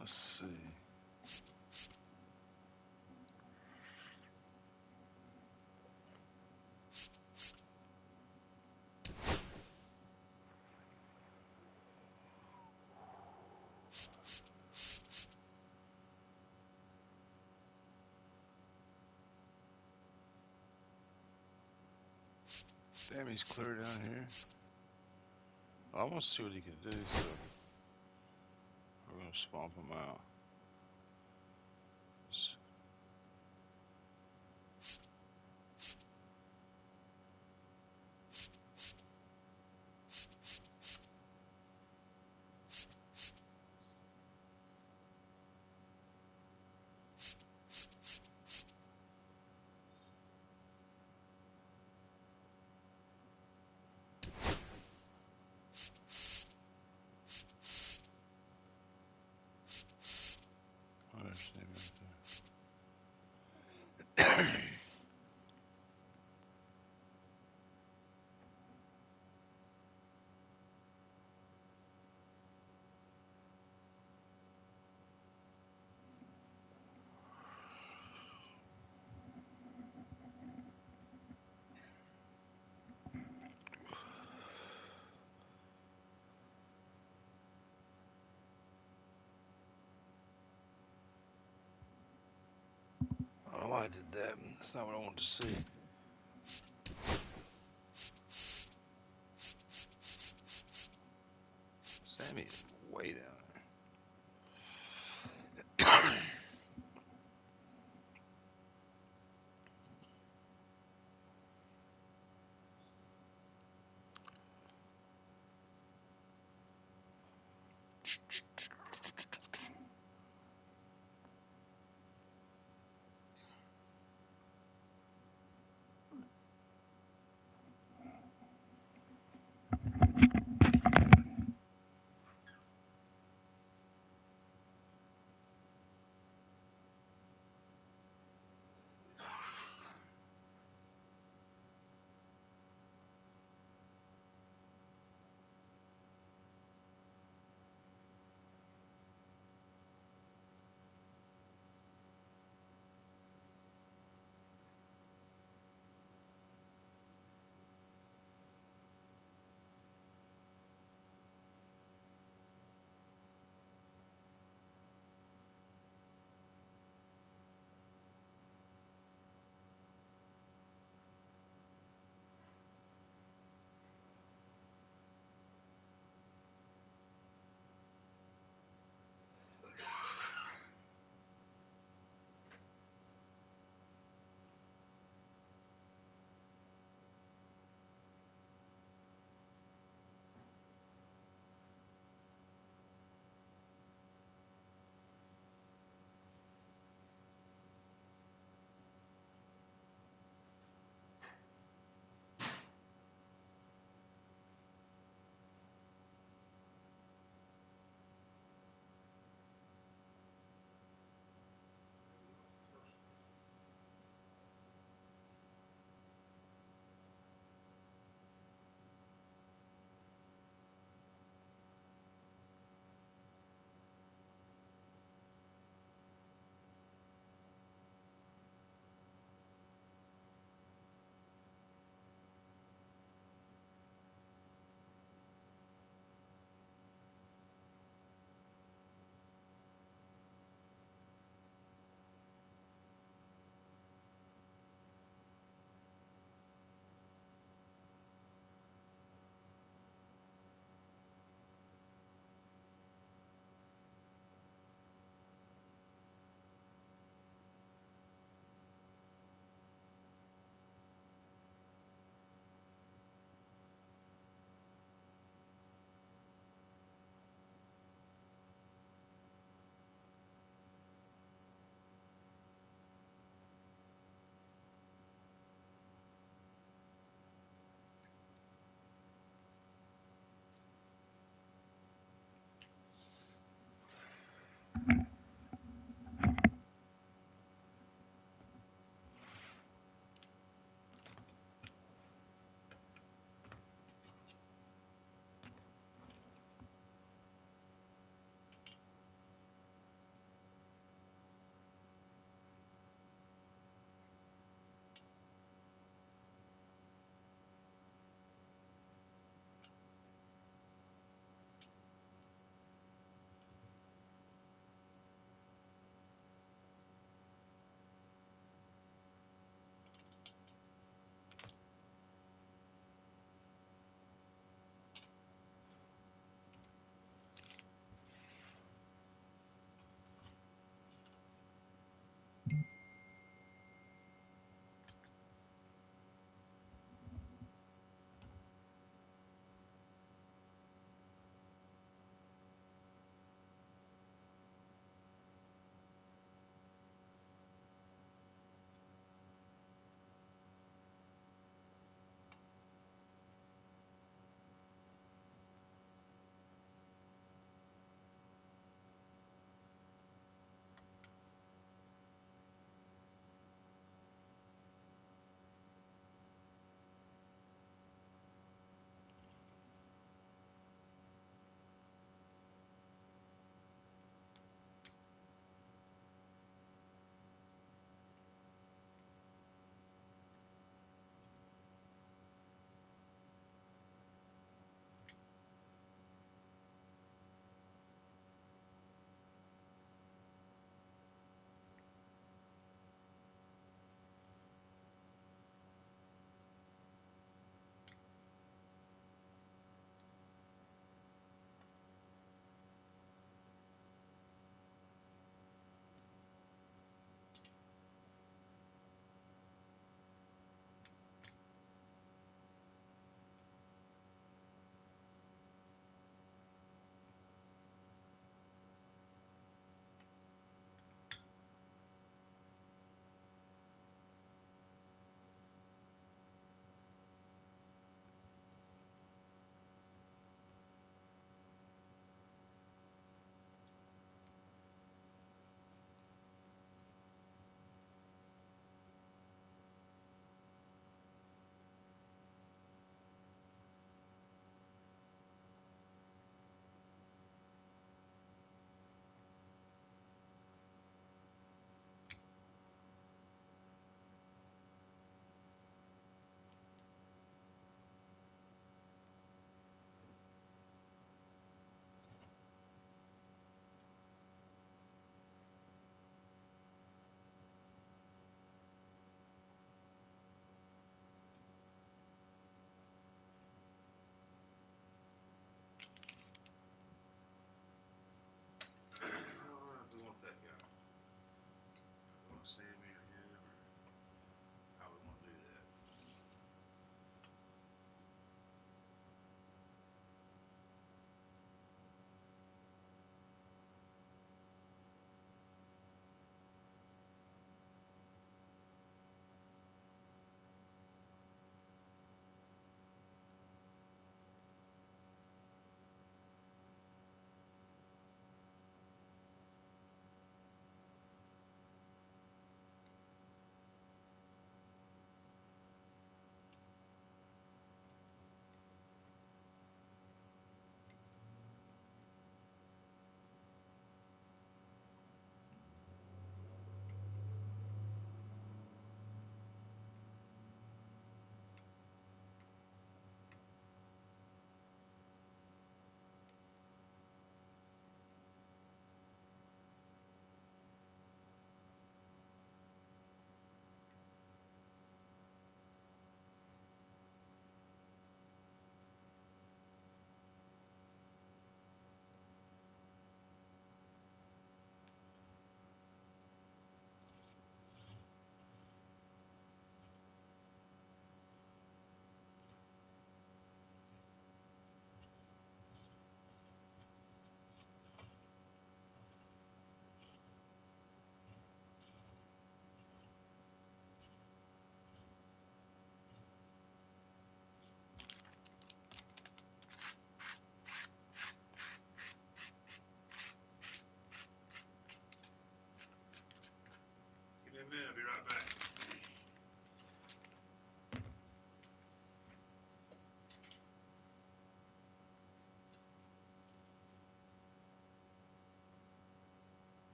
Let's see. Damn, he's clear down here. I want to see what he can do, so we're going to swamp him out. I don't know why I did that. That's not what I wanted to see. Sammy is way down there.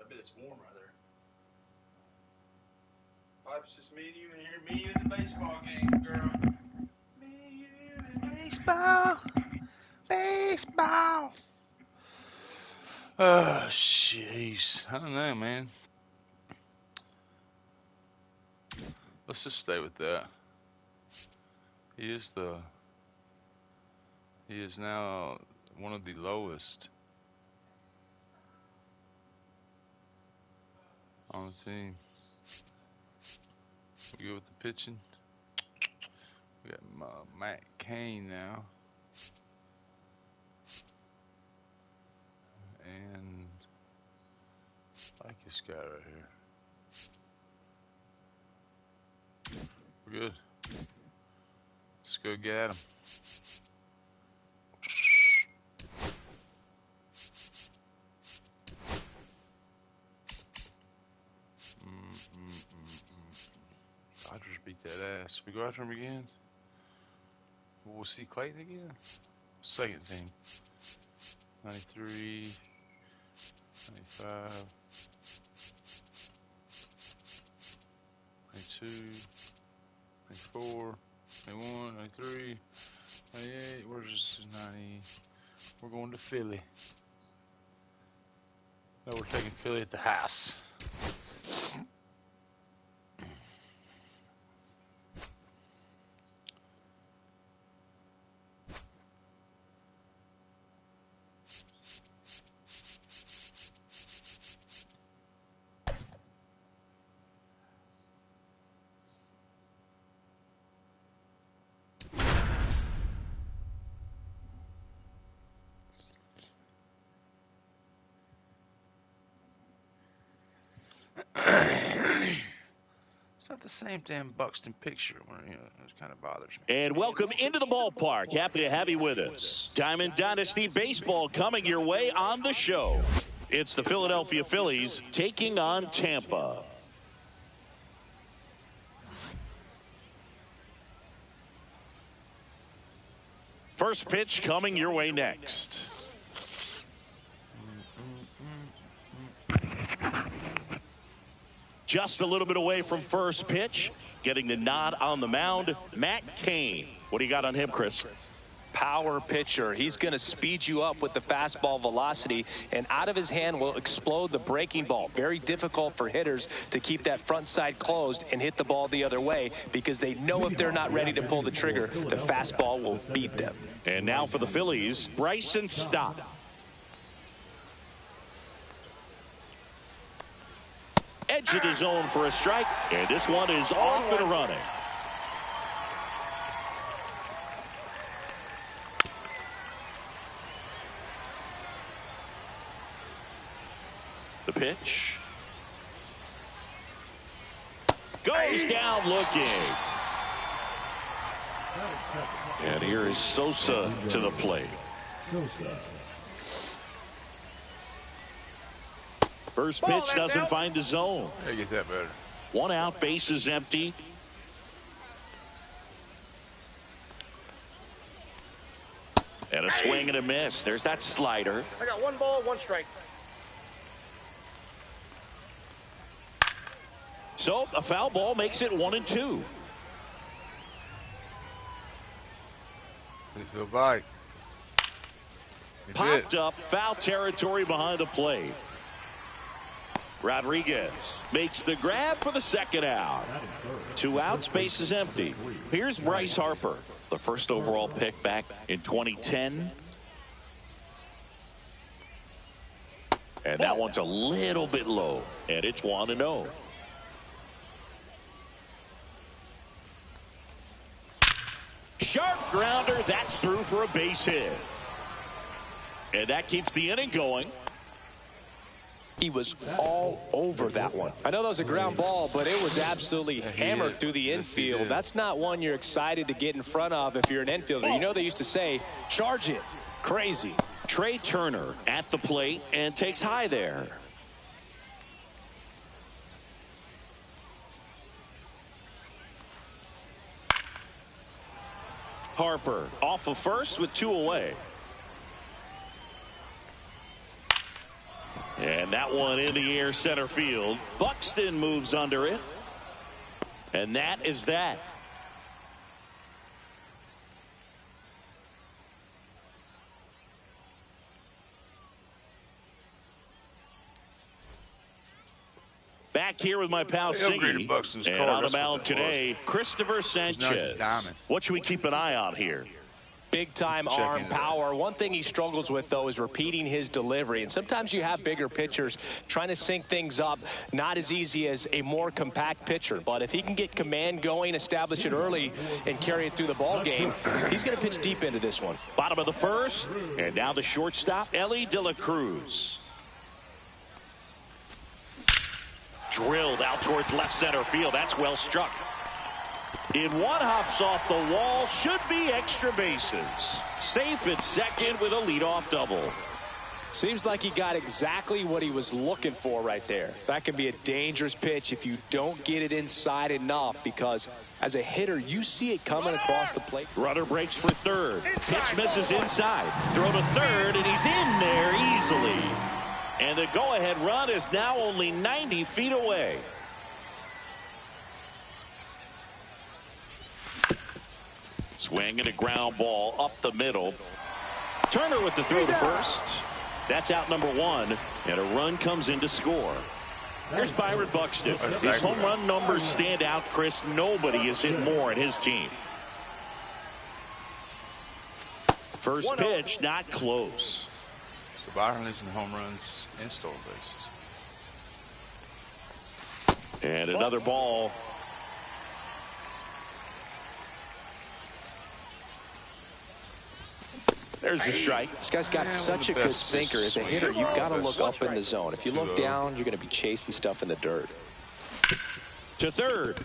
I bet it's warm right there. It's just me and you in here, me and you in the baseball game, girl. Me and you in baseball. Baseball. Oh, jeez. I don't know, man. Let's just stay with that. He is now one of the lowest on the team. We go with the pitching. We got Matt Cain now. And I like this guy right here. We're good. Let's go get him. Dodgers beat that ass. We go after him again. We'll see Clayton again. Second team. 93, 95, 92, 94, 91, 93, 98. Where's this? 90. We're going to Philly. No, we're taking Philly at the house. It's not the same damn Buxton picture. It kind of bothers me. And welcome into the ballpark. Happy to have you with us. Diamond Dynasty Baseball coming your way on the show. It's the Philadelphia Phillies taking on Tampa. First pitch coming your way next. Just a little bit away from first pitch. Getting the nod on the mound, Matt Cain. What do you got on him, Chris? Power pitcher. He's going to speed you up with the fastball velocity, and out of his hand will explode the breaking ball. Very difficult for hitters to keep that front side closed and hit the ball the other way, because they know if they're not ready to pull the trigger, the fastball will beat them. And now for the Phillies, Bryson Stott. Edge of the zone for a strike, and this one is off and running. The pitch. Goes down looking. And here is Sosa to the plate. First pitch doesn't find the zone. I get that better. One out, base is empty. And a swing and a miss. There's that slider. I got 1 ball, 1 strike. So a foul ball makes it 1-2. Go by. Popped up, foul territory behind the plate. Rodriguez makes the grab for the second out. 2 outs, base is empty. Here's Bryce Harper, the first overall pick back in 2010. And that one's a little bit low, and it's 1-0. Sharp grounder, that's through for a base hit. And that keeps the inning going. He was all over that one. I know that was a ground ball, but it was absolutely hammered through the infield. That's not one you're excited to get in front of if you're an infielder. You know they used to say, charge it. Crazy. Trey Turner at the plate and takes high there. Harper off of first with 2 away. And that one in the air center field. Buxton moves under it. And that is that. Back here with my pal Siggy. And on the mound today, Christopher Sanchez. What should we keep an eye on here? Big time arm power. One thing he struggles with, though, is repeating his delivery. And sometimes you have bigger pitchers trying to sync things up. Not as easy as a more compact pitcher. But if he can get command going, establish it early, and carry it through the ball game, he's going to pitch deep into this one. Bottom of the first. And now the shortstop, Ellie De La Cruz. Drilled out towards left center field. That's well struck. In one, hops off the wall. Should be extra bases. Safe at second with a leadoff double. Seems like he got exactly what he was looking for right there. That can be a dangerous pitch if you don't get it inside enough, because as a hitter, you see it coming across the plate. Runner breaks for third. Pitch misses inside. Throw to third, and he's in there easily. And the go-ahead run is now only 90 feet away. Swing and a ground ball up the middle. Turner with the throw to first. That's out number one, and a run comes in to score. Here's Byron Buxton. His home run numbers stand out, Chris. Nobody has hit more in his team. First pitch, not close. So Byron leads in home runs and stolen bases. And another ball. There's the strike. This guy's got such a good sinker. As a hitter, you've got to look up in the zone. If you look down, you're going to be chasing stuff in the dirt. To third.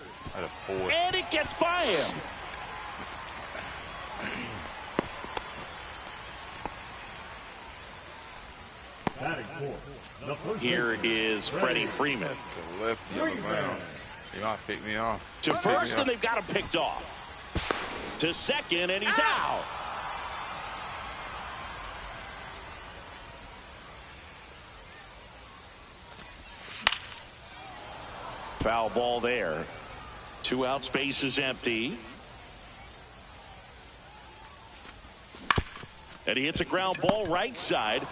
And it gets by him. Here is Freddie Freeman. Lefty on the mound. He might pick me off. To first, and they've got him picked off. To second, and he's out. Foul ball there. 2 outs, base is empty. And he hits a ground ball right side.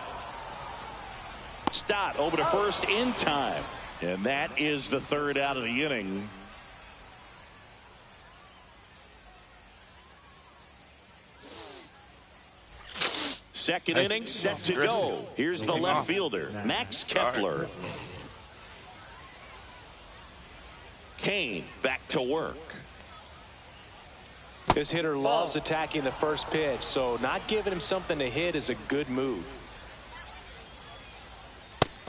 Stott over to first in time. And that is the third out of the inning. Second inning set to go. Here's the left fielder, Max Kepler. Kane back to work. This hitter loves attacking the first pitch, so not giving him something to hit is a good move.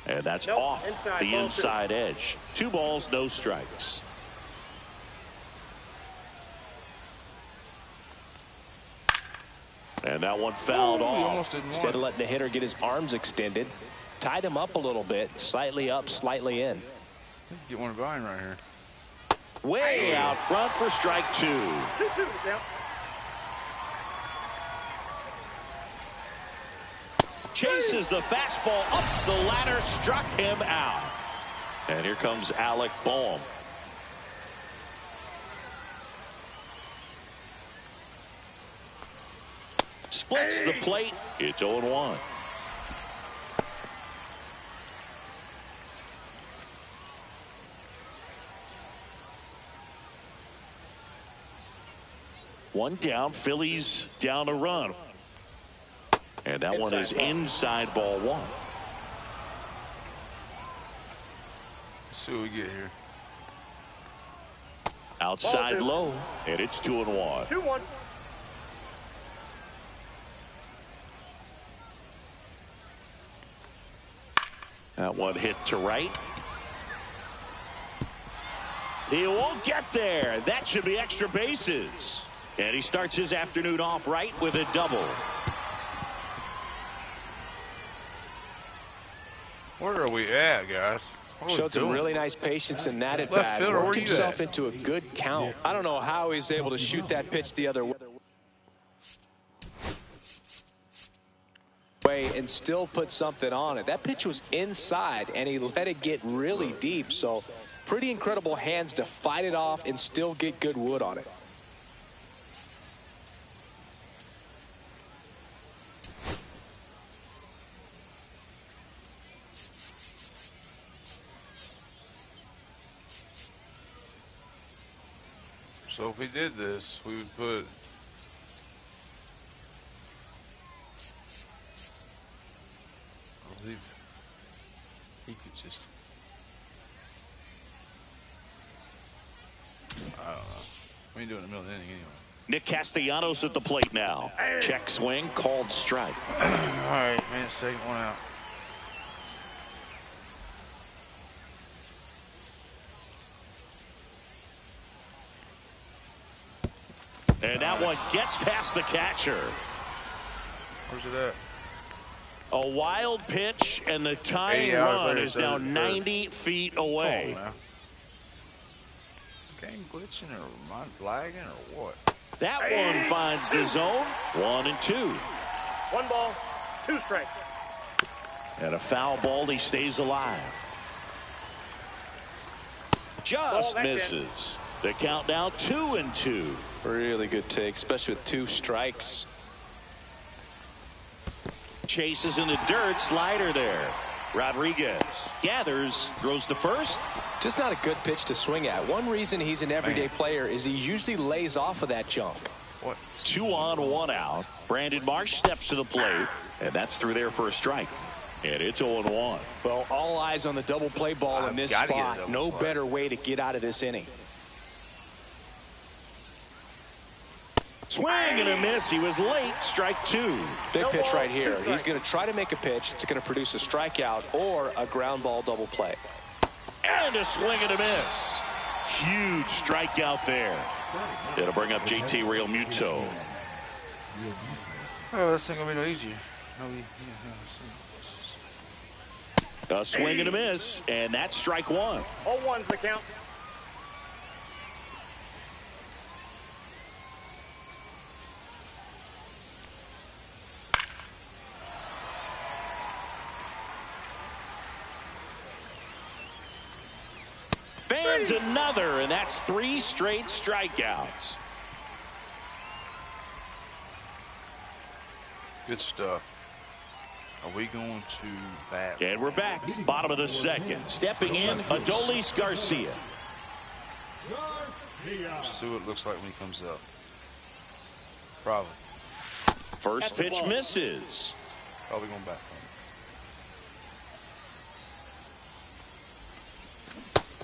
And that's off the inside edge. 2 balls, no strikes. And that one fouled off. Instead of letting the hitter get his arms extended, tied him up a little bit, slightly up, slightly in. Get one behind right here. Way out front for strike 2. 2-2 down. Chases the fastball up the ladder, struck him out. And here comes Alec Boehm. Splits the plate. It's 0-1. One down, Phillies down a run. And that one is inside ball 1. Let's see what we get here. Outside low, and it's 2-1. 2-1. That one hit to right. He won't get there. That should be extra bases. And he starts his afternoon off right with a double. Where are we at, guys? Showed some really nice patience in that at bat. Worked himself into a good count. I don't know how he's able to shoot that pitch the other way. way and still put something on it. That pitch was inside, and he let it get really deep. So pretty incredible hands to fight it off and still get good wood on it. So if we did this, we would put I believe he could just I don't know. We ain't doing it in the middle of the inning anyway. Nick Castellanos at the plate now. Check swing, called strike. All right, man, second one out. And that one gets past the catcher. Where's it at? A wild pitch, and the tying run is now 90 feet away. Oh, is the game glitching or am I lagging or what? That one finds the zone. 1-2. 1 ball, 2 strikes. And a foul ball, he stays alive. Just misses. The count now 2-2. Really good take, especially with 2 strikes. Chases in the dirt, slider there. Rodriguez gathers, throws to first. Just not a good pitch to swing at. One reason he's an everyday player is he usually lays off of that junk. What? 2 on, 1 out. Brandon Marsh steps to the plate, and that's through there for a strike. And it's 0-1. Well, all eyes on the double play ball in this spot. No better way to get out of this inning. Swing and a miss. He was late. Strike 2. Big pitch right here. He's going to try to make a pitch that's going to produce a strikeout or a ground ball double play. And a swing and a miss. Huge strikeout there. It'll bring up JT Realmuto. Oh, this ain't gonna be no easier. A swing and a miss, and that's strike 1. 0-1's the count. Fans another, and that's 3 straight strikeouts. Good stuff. Are we going to bat? And we're back. Bottom of the second. Stepping in, Adolis Garcia. See what it looks like when he comes up. Probably. First pitch misses. Probably going back.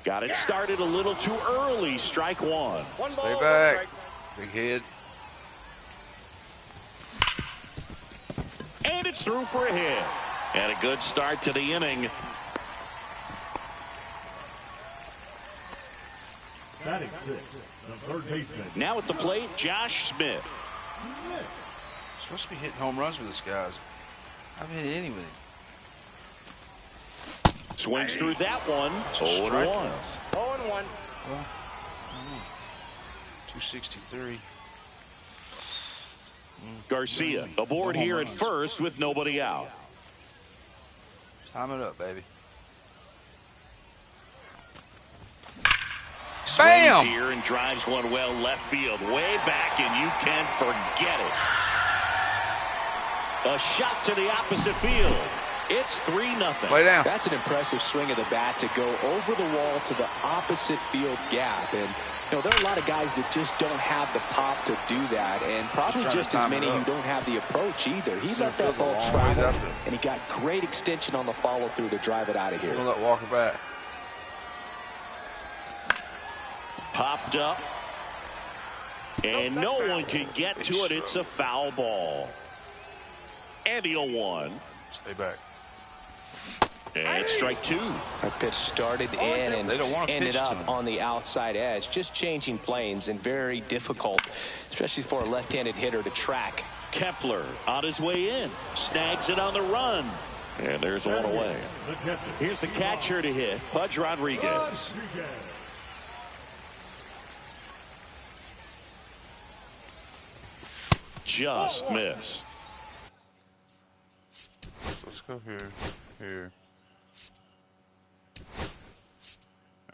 Got it started a little too early. Strike 1. 1 ball, Stay 1 back. strike. Big head. And it's through for a hit. And a good start to the inning. Batting 6, the third baseman. Now at the plate, Josh Smith. Supposed to be hitting home runs with this guys. I haven't hit any with him. Swings through that one. 0-1. 0-1. Well, 263. Garcia aboard here at first with nobody out. Time it up, baby. Swings here and drives one well left field, way back, and you can forget it. A shot to the opposite field. It's 3-0. Lay down. That's an impressive swing of the bat to go over the wall to the opposite field gap. And you know, there are a lot of guys that just don't have the pop to do that, and probably just as many who don't have the approach either. He let that ball travel, and he got great extension on the follow-through to drive it out of here. Don't let Walker back. Popped up, and no one can get to it. It's a foul ball. And the 0-1. Stay back. And it's strike 2. That pitch started in and ended up on the outside edge. Just changing planes and very difficult, especially for a left-handed hitter to track. Kepler on his way in. Snags it on the run. And there's one away. Here's the catcher to hit, Pudge Rodriguez. Just missed. go here. Here.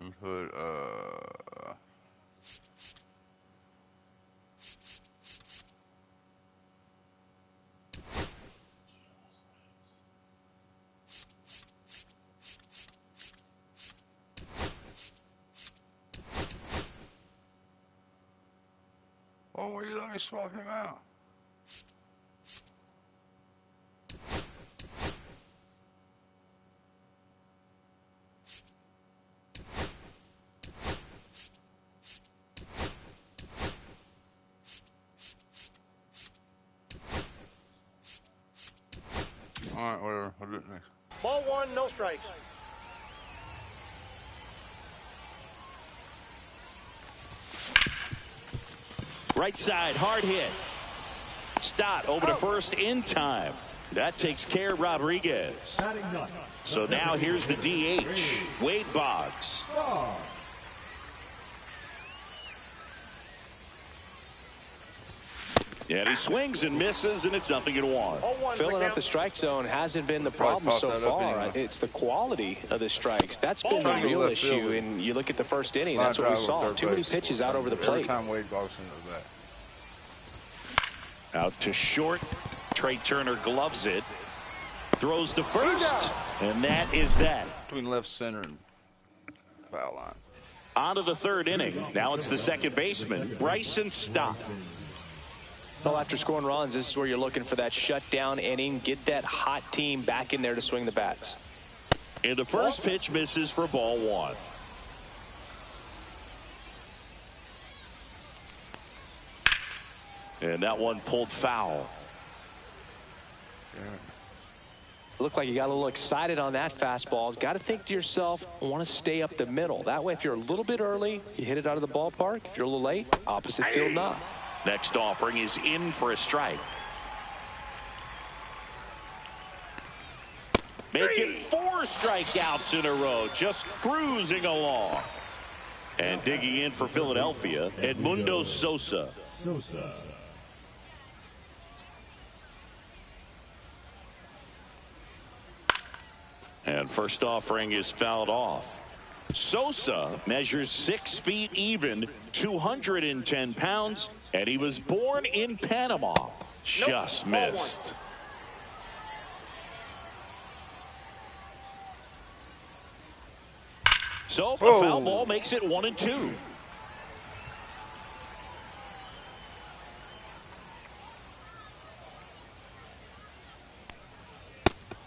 And put, oh, will you let me swap him out? Alright, whatever. I'll do it next. Ball 1, no strikes. Right side, hard hit. Stott over to first in time. That takes care of Rodriguez. So now here's the DH, Wade Boggs. And he swings and misses, and it's 0-1. Filling up the strike zone hasn't been the problem so far. It's the quality of the strikes. That's been the real issue. And you look at the first inning, that's what we saw. Too many pitches out over the plate. Every time Wade Boggs into that. Out to short. Trey Turner gloves it. Throws to first. And that is that. Between left center and foul line. On to the third inning. Now it's the second baseman, Bryson Stott. Well, after scoring runs, this is where you're looking for that shutdown inning. Get that hot team back in there to swing the bats. And the first pitch misses for ball 1. And that one pulled foul. Looked like you got a little excited on that fastball. Got to think to yourself, I want to stay up the middle. That way, if you're a little bit early, you hit it out of the ballpark. If you're a little late, opposite field knock. Next offering is in for a strike. Making 4 strikeouts in a row, just cruising along. And digging in for Philadelphia, Edmundo Sosa. And first offering is fouled off. Sosa measures 6 feet even, 210 pounds, and he was born in Panama. Just missed. So the foul ball makes it 1-2.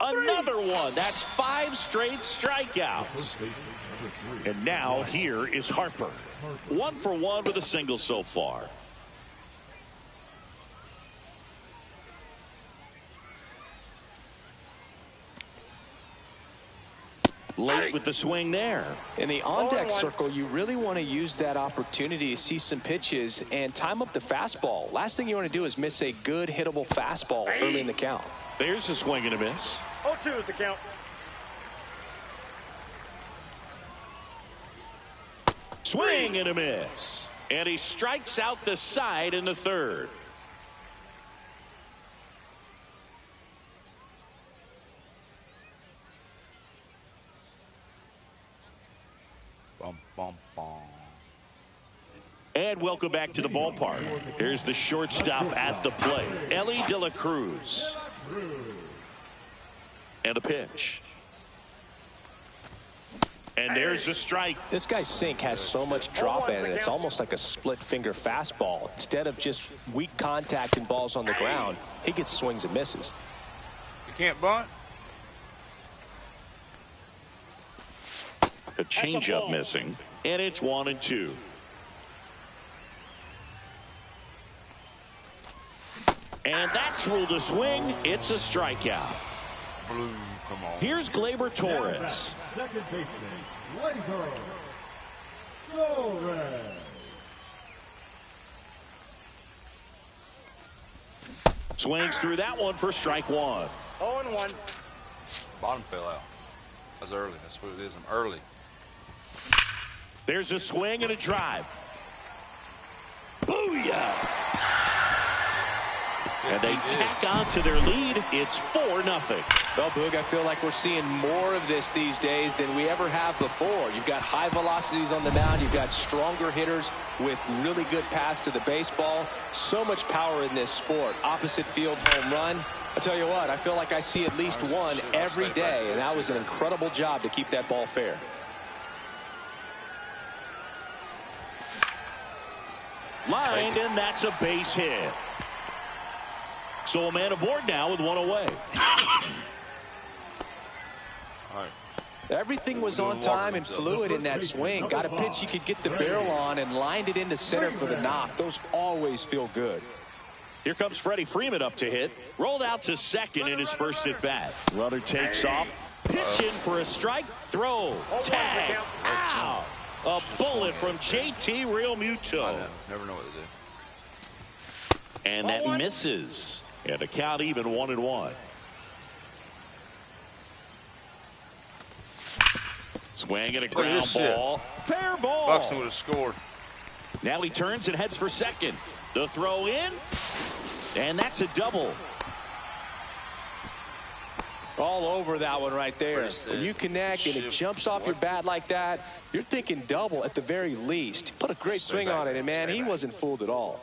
Another one. That's 5 straight strikeouts. And now here is Harper. 1 for 1 with a single so far. Late with the swing there. In the on-deck circle, you really want to use that opportunity to see some pitches and time up the fastball. Last thing you want to do is miss a good hittable fastball early in the count. There's a swing and a miss. 0-2 is the count. Swing and a miss. And he strikes out the side in the third. Bum, bum, bum. And welcome back to the ballpark. Here's the shortstop at the plate, Ellie De La Cruz. And a pitch. And there's a strike. This guy's sink has so much drop in it, it's almost like a split finger fastball. Instead of just weak contact and balls on the ground, he gets swings and misses. You can't bunt? A changeup missing, and it's 1-2. And that's ruled a swing. It's a strikeout. Blue, come on. Here's Gleyber Torres. Second baseman, Gleyber Torres. Swings through that one for strike 1. 0-1. Bottom fell out. That's early. That's what it is. I'm early. There's a swing and a drive. Booyah! And they tack on to their lead. It's 4-0. Well, Boog, I feel like we're seeing more of this these days than we ever have before. You've got high velocities on the mound. You've got stronger hitters with really good pass to the baseball. So much power in this sport. Opposite field home run. I tell you what, I feel like I see at least one every day, and that was an incredible job to keep that ball fair. Lined, and that's a base hit. So a man aboard now with one away. Everything was on time and fluid in that swing. Got a pitch you could get the barrel on and lined it into center for the knock. Those always feel good. Here comes Freddie Freeman up to hit. Rolled out to second in his first at bat. Runner takes off. Pitch in for a strike. Throw. Tag. Ow. A bullet from JT Realmuto. Never know what to do. And that misses. And the count even 1-1. Swing and a ground ball. Fair ball. Buxton would have scored. Now he turns and heads for second. The throw in. And that's a double. All over that one right there. When you connect and it jumps off your bat like that, you're thinking double at the very least. Put a great swing on it, and man, he wasn't fooled at all.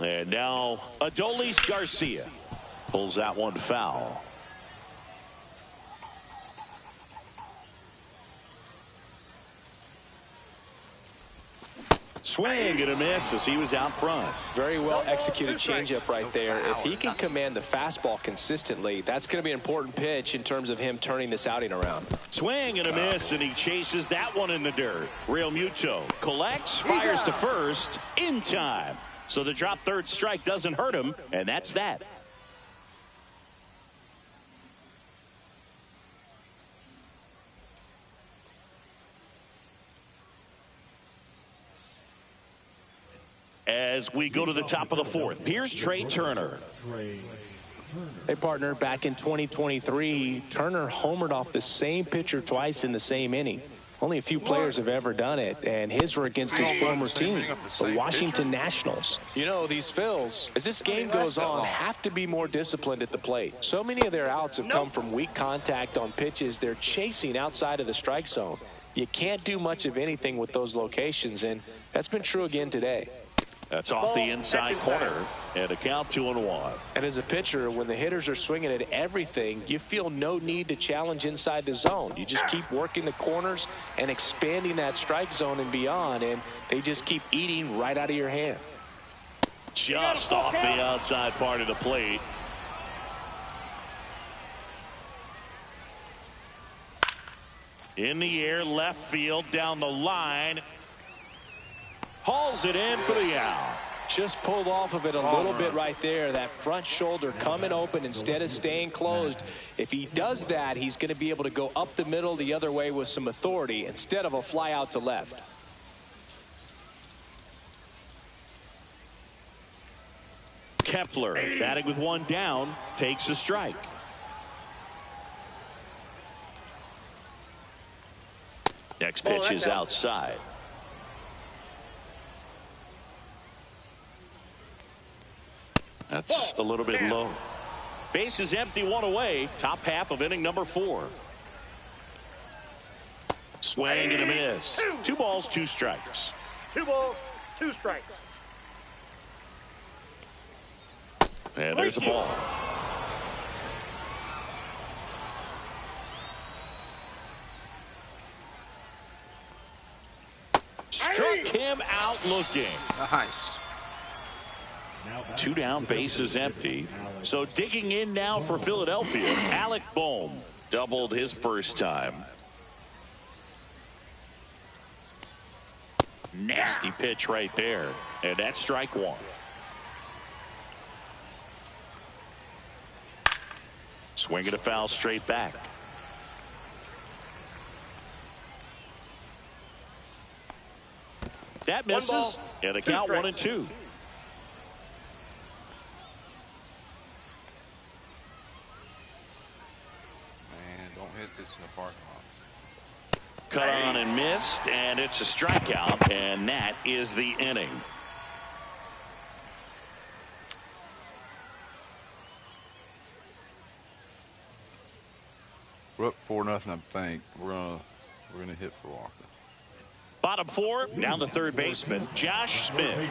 And now Adolis Garcia pulls that one foul. Swing and a miss as he was out front. Very well executed changeup right there. If he can command the fastball consistently, that's going to be an important pitch in terms of him turning this outing around. Swing and a miss, and he chases that one in the dirt. Realmuto collects, fires to first in time. So the drop third strike doesn't hurt him, and that's that. As we go to the top of the fourth, here's Trey Turner. Hey, partner, back in 2023, Turner homered off the same pitcher twice in the same inning. Only a few players have ever done it, and his were against his former team, the Washington Nationals. You know, these Phils, as this game goes on, have to be more disciplined at the plate. So many of their outs have come from weak contact on pitches they're chasing outside of the strike zone. You can't do much of anything with those locations, and that's been true again today. That's off the inside corner, and a count 2-1. And as a pitcher, when the hitters are swinging at everything, you feel no need to challenge inside the zone. You just keep working the corners and expanding that strike zone and beyond, and they just keep eating right out of your hand. Just off the outside part of the plate. In the air, left field, down the line. Hauls it in for the out. Just pulled off of it a little bit right there. That front shoulder coming open instead of staying closed. If he does that, he's going to be able to go up the middle the other way with some authority instead of a fly out to left. Kepler, batting with one down, takes a strike. Next pitch is outside. That's a little bit low. Base is empty, one away. Top half of inning number 4. Swing and a miss. 2 balls, 2 strikes. 2 balls, 2 strikes. And there's a ball. Struck him out looking. Nice. 2 down, base is empty. So digging in now for Philadelphia, Alec Bohm doubled his first time. Nasty pitch right there, and that's strike 1. Swing and a foul straight back. That misses, and a count 1-2. This in the parking lot. Cut on and missed, and it's a strikeout, and that is the inning. We're up 4-0, I think. We're gonna hit for Walker. Bottom 4, down to third baseman, Josh Smith.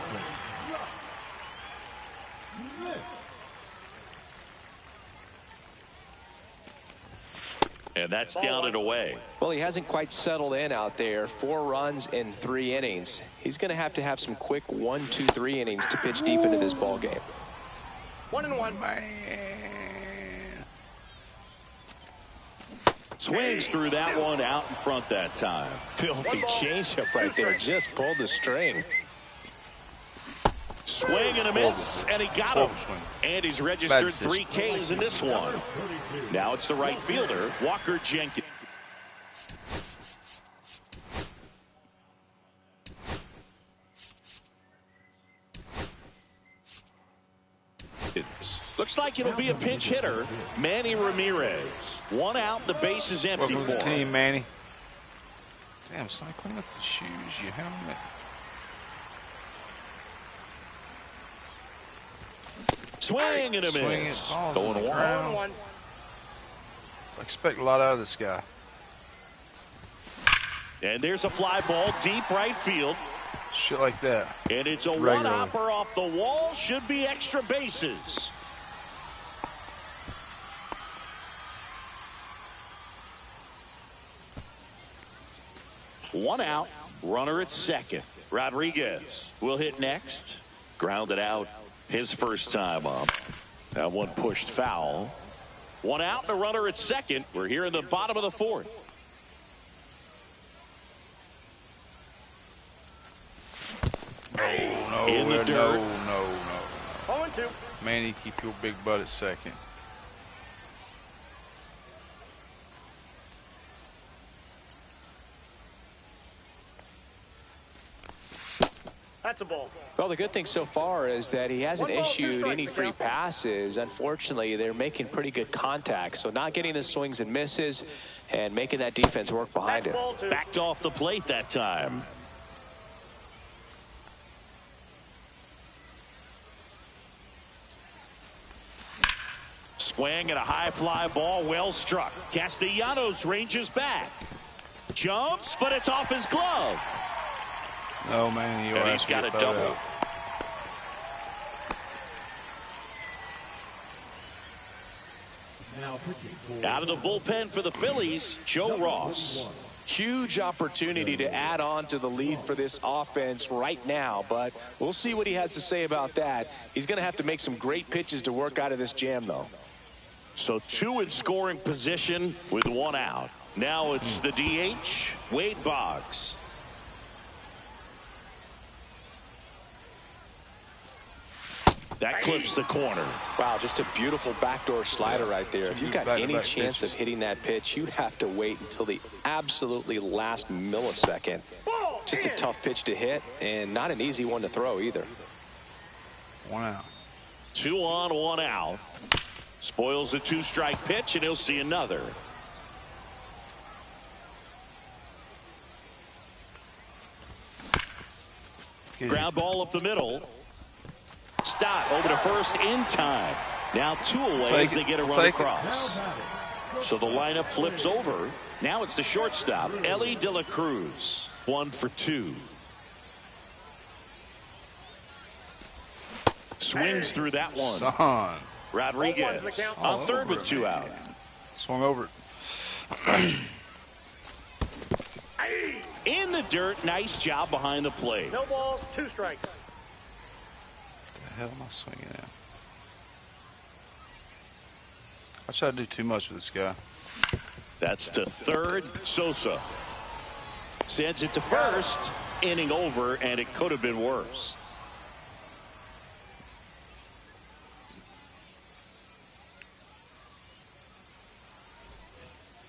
And that's down and away. Well, he hasn't quite settled in out there. 4 runs in 3 innings. He's going to have some quick 1, 2, 3 innings to pitch deep into this ball game. 1-1. Swings through that one out in front that time. Filthy changeup right there. Just pulled the string. Swing and a miss, and he got him. And he's registered 3 Ks in this one. Now it's the right fielder, Walker Jenkins. Looks like it'll be a pinch hitter, Manny Ramirez. 1 out, the base is empty for him. Team, Manny. Damn, son, clean up the shoes, you helmet. Swing and a miss. Going 1. I expect a lot out of this guy. And there's a fly ball deep right field. Shit like that. And it's a one-hopper off the wall. Should be extra bases. One out. Runner at second. Rodriguez will hit next. Grounded out his first time up. That one pushed foul. 1 out and a runner at second. We're here in the bottom of the 4th. No, in the dirt. No. 0-2. Manny, keep your big butt at second. That's a ball. Well, the good thing so far is that he hasn't issued any free passes. Unfortunately, they're making pretty good contact. So not getting the swings and misses and making that defense work behind him. Backed off the plate that time. Swing and a high fly ball, well struck. Castellanos ranges back. Jumps, but it's off his glove. No, man, and he's got a double. Out of the bullpen for the Phillies, Joe Ross. Huge opportunity to add on to the lead for this offense right now, but we'll see what he has to say about that. He's going to have to make some great pitches to work out of this jam, though. So 2 in scoring position with 1 out. Now it's the DH, Wade Boggs. That clips the corner. Wow, just a beautiful backdoor slider right there. If you've got any chance of hitting that pitch, you'd have to wait until the absolutely last millisecond. Just a tough pitch to hit and not an easy one to throw either. 1 out. 2 on, 1 out. Spoils the 2-strike pitch, and he'll see another. Ground ball up the middle. Stott over to first in time. Now 2 away as they get a run across. So the lineup flips over. Now it's the shortstop, Ellie De La Cruz. 1 for 2. Swings through that one. Son. Rodriguez on third with 2 out. Swung over it. In the dirt. Nice job behind the plate. No balls, 2 strikes. What the hell am I swinging at? I try to do too much with this guy. That's to third. Sosa sends it to first. Inning over, and it could have been worse.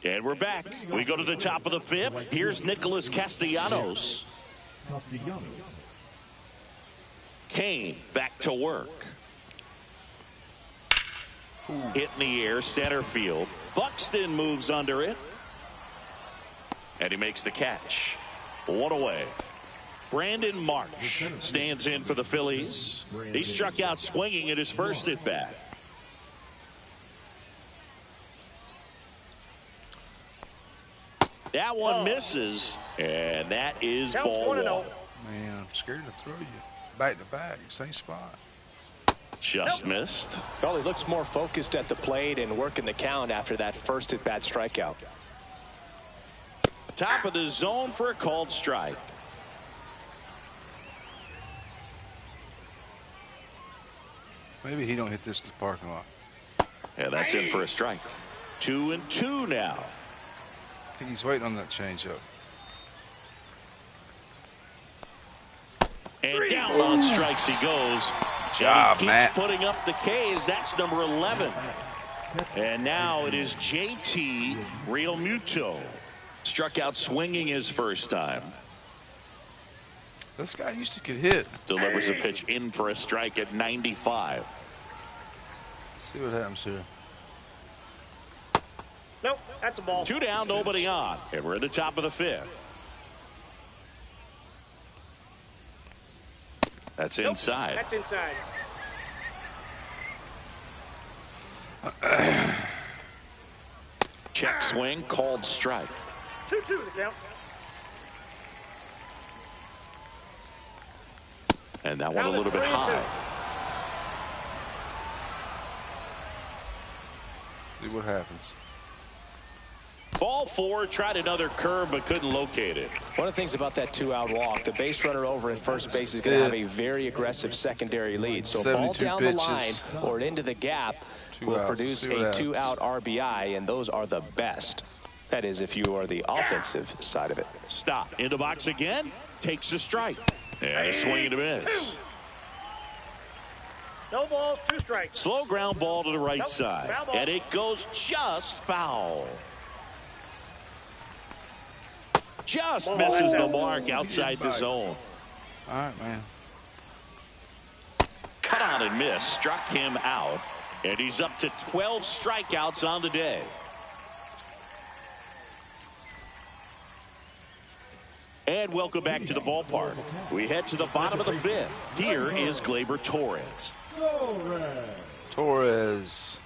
And we're back. We go to the top of the 5th. Here's Nicholas Castellanos. Kane back to work. Hit in the air, center field. Buxton moves under it. And he makes the catch. 1 away. Brandon Marsh stands in for the Phillies. He struck out swinging at his first at bat. That one misses, and that is Counts ball 1-0. one. Man, I'm scared to throw you back to back, same spot. Just missed. Well, he looks more focused at the plate and working the count after that first at-bat strikeout. Top of the zone for a called strike. Maybe he don't hit this in the parking lot. And that's in for a strike. 2-2 now. I think he's waiting on that changeup. And down on strikes he goes. Job, and he keeps Matt. putting up the K's. That's number 11. And now it is JT Realmuto. Struck out swinging his first time. This guy used to get hit. Delivers a pitch in for a strike at 95. See what happens here. Nope, that's a ball. 2 down, nobody on. And we're at the top of the 5th. That's Nope, inside. that's inside. Check swing, called strike. 2-2 the count. And that one a Down to little bit 3-2. high. See what happens. Ball 4, tried another curve but couldn't locate it. One of the things about that 2-out walk, the base runner over at first base is going to have a very aggressive secondary lead. So a ball 72 down the pitches. line or into the gap will outs. produce See what a happens. 2-out RBI, and those are the best. That is, if you are the offensive side of it. Stop. In the box again. Takes a strike. And a swing and a miss. No balls, 2 strikes. Slow ground ball to the right Nope, side. foul ball. And it goes just foul. Just misses the mark outside the zone. All right, man. Cut on and miss. Struck him out. And he's up to 12 strikeouts on the day. And welcome back to the ballpark. We head to the bottom of the 5th. Here is Gleyber Torres. Torres.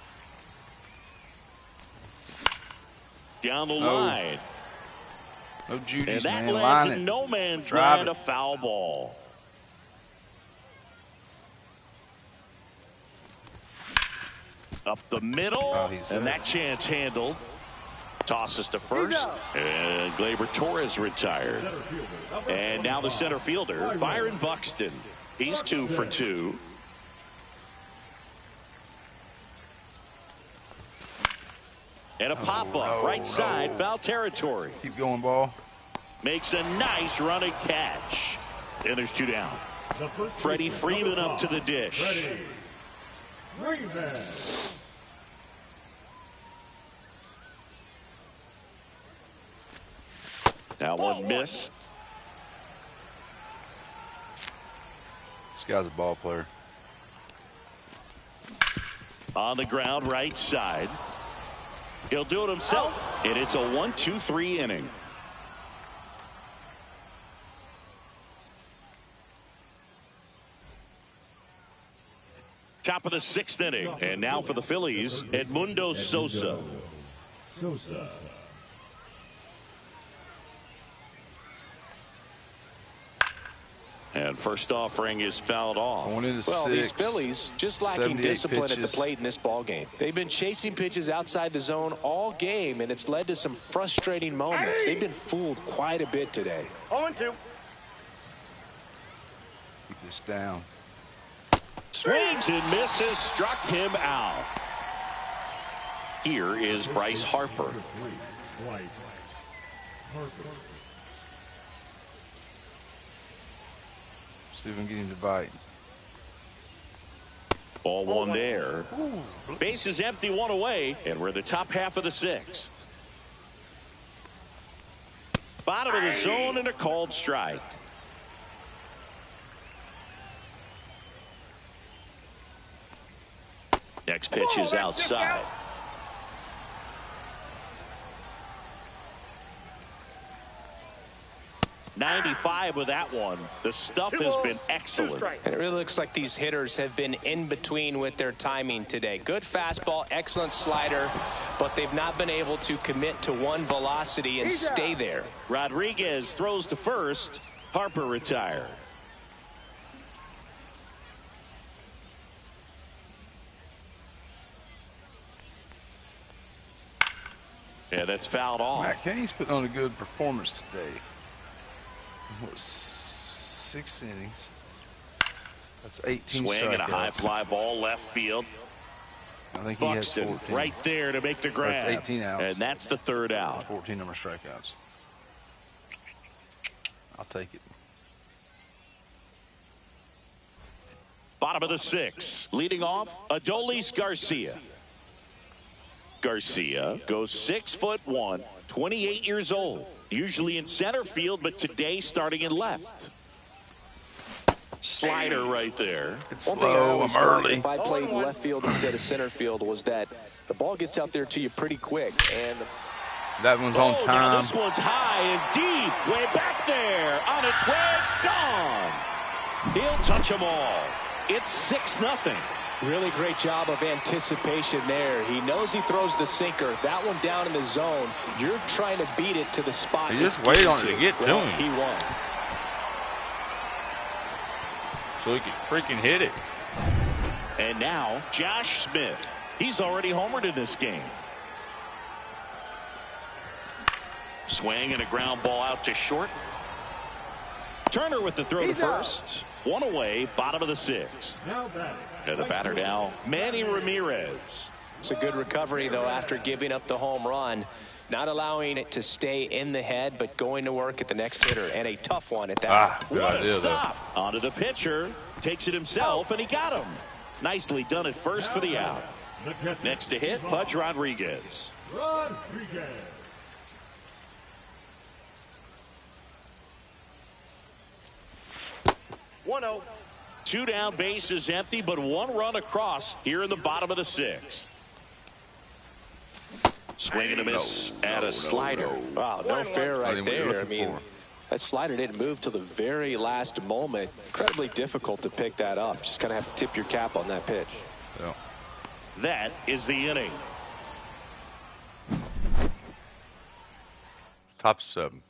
Down the No. line. No Judy's, And that man. lands Line in it. no man's Drive land, it. a foul ball. Up the middle, Oh, he's and there. that chance handled. Tosses to first, and Gleyber Torres retired. And now the center fielder, Byron Buxton. He's 2 for 2. And a pop-up, no, right no. side, foul territory. Keep going, ball. Makes a nice running catch. And there's 2 down. Freddie Freeman up to the dish. That one missed. This guy's a ball player. On the ground, right side. He'll do it himself, and it's a 1-2-3 inning. Top of the 6th inning, and now for the Phillies, Edmundo Sosa. And first offering is fouled off. Going into Well, 6. these Phillies just lacking 78 discipline at the pitches. plate in this ball game. They've been chasing pitches outside the zone all game, and it's led to some frustrating moments. They've been fooled quite a bit today. 0-2. Keep this down. Swings and misses, struck him out. Here is Bryce Harper. See if we can get him to bite. Ball 1 there. Base is empty, 1 away, and we're the top half of the 6th. Bottom of the zone and a called strike. Next pitch is outside. 95 with that one. The stuff has been excellent. And it really looks like these hitters have been in between with their timing today. Good fastball, excellent slider, but they've not been able to commit to one velocity and stay there. Rodriguez throws to first. Harper retired. Yeah, that's fouled off. Matt Cain's putting on a good performance today. What, 6 innings? That's 18 Swing strikeouts. and a high fly ball left field. I think Buxton he has 14. right there to make the grab. That's 18 outs. And that's the third out. 14 number strikeouts. I'll take it. Bottom of the 6th. Leading off, Adolis Garcia. Garcia goes 6'1", 28 years old. Usually in center field, but today starting in left. Slider right there. One thing I always thought if I played left field instead of center field was that the ball gets out there to you pretty quick. And that one's on time. Now this one's high and deep. Way back there. On its way. Gone. He'll touch them all. It's 6-0. Really great job of anticipation there. He knows he throws the sinker. That one down in the zone. You're trying to beat it to the spot. He just waited on it to get to him. He won. So he could freaking hit it. And now Josh Smith. He's already homered in this game. Swing and a ground ball out to short. Turner with the throw to first. One away, bottom of the 6th. Now batting. And the batter now, Manny Ramirez. It's a good recovery, though, after giving up the home run. Not allowing it to stay in the head, but going to work at the next hitter. And a tough one at that. Good What idea, a stop. Onto the pitcher. Takes it himself, and he got him. Nicely done at first for the out. Next to hit, Pudge Rodriguez. Rodriguez. One-0. 2 down, base is empty, but 1 run across here in the bottom of the 6th. Swing and a miss at a slider. Wow, no fair right there. I mean, for. that slider didn't move till the very last moment. Incredibly difficult to pick that up. Just kind of have to tip your cap on that pitch. Yeah. That is the inning. Top 7.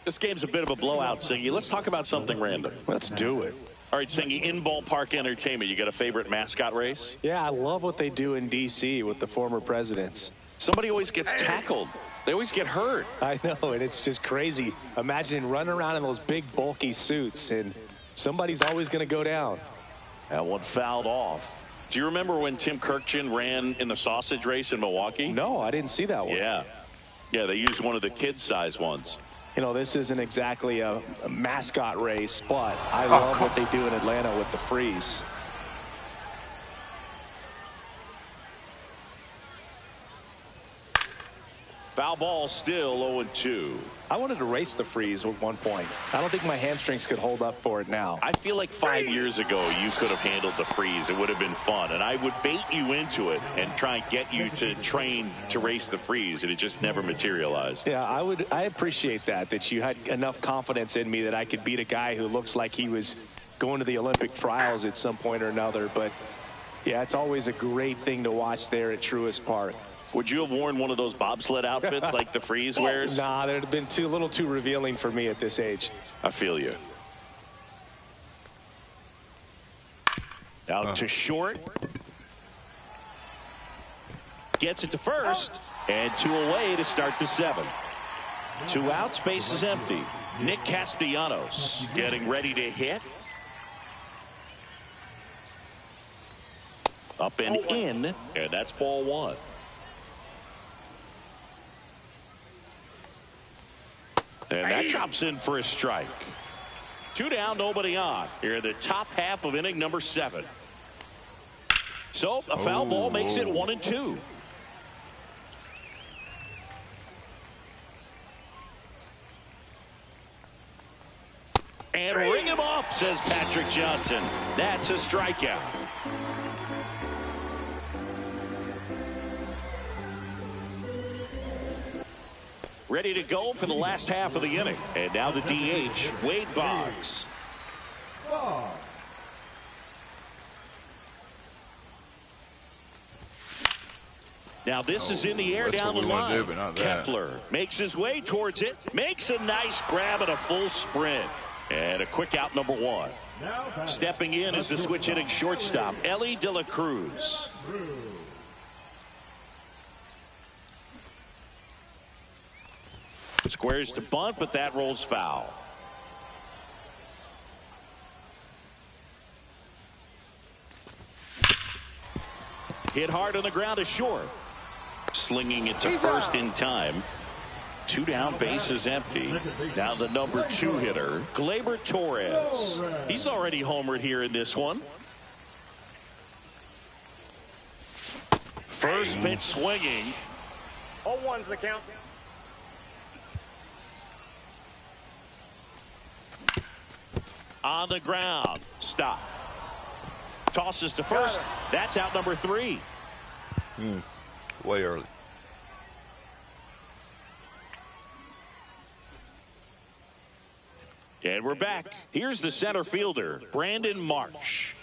This game's a bit of a blowout, Singy. Let's talk about something random. Let's do it. All right, Singy, in ballpark entertainment, you got a favorite mascot race? Yeah, I love what they do in D.C. with the former presidents. Somebody always gets tackled. They always get hurt. I know, and it's just crazy. Imagine running around in those big, bulky suits, and somebody's always going to go down. That one fouled off. Do you remember when Tim Kirkchin ran in the sausage race in Milwaukee? No, I didn't see that one. Yeah. Yeah, they used one of the kid-size ones. You know, this isn't exactly a mascot race, but I love what they do in Atlanta with the freeze. Foul ball, still 0-2. I wanted to race the freeze at one point. I don't think my hamstrings could hold up for it now. I feel like 5 years ago you could have handled the freeze. It would have been fun, and I would bait you into it and try and get you to train to race the freeze, and it just never materialized. Yeah, I appreciate that you had enough confidence in me that I could beat a guy who looks like he was going to the Olympic trials at some point or another. But yeah, it's always a great thing to watch there at Truist Park. Would you have worn one of those bobsled outfits like the freeze wears? Nah, they'd have been a little too revealing for me at this age. I feel you. Out to short. Gets it to first. And 2 away to start the 7th. 2 outs, base is empty. Nick Castellanos getting ready to hit. Up and in. And that's ball 1. And that drops in for a strike. 2 down, nobody on. Here in the top half of inning number 7. So a foul ball makes it 1-2. And ring him up, says Patrick Johnson. That's a strikeout. ready to go for the last half of the inning. And now the DH, Wade Boggs. Now this is in the air down the line. Kepler makes his way towards it, makes a nice grab and a full sprint. And a quick out, number one. Stepping in is the switch hitting shortstop, Ellie De La Cruz. Squares to bunt, but that rolls foul. Hit hard on the ground is short. Slinging it to first in time. 2 down, base is empty. Now the number 2 hitter, Gleyber Torres. He's already homered here in this one. First pitch swinging. 0-1's the count. On the ground. Stop. Tosses to first. That's out number 3. Way early. And we're back. Here's the center fielder, Brandon Marsh.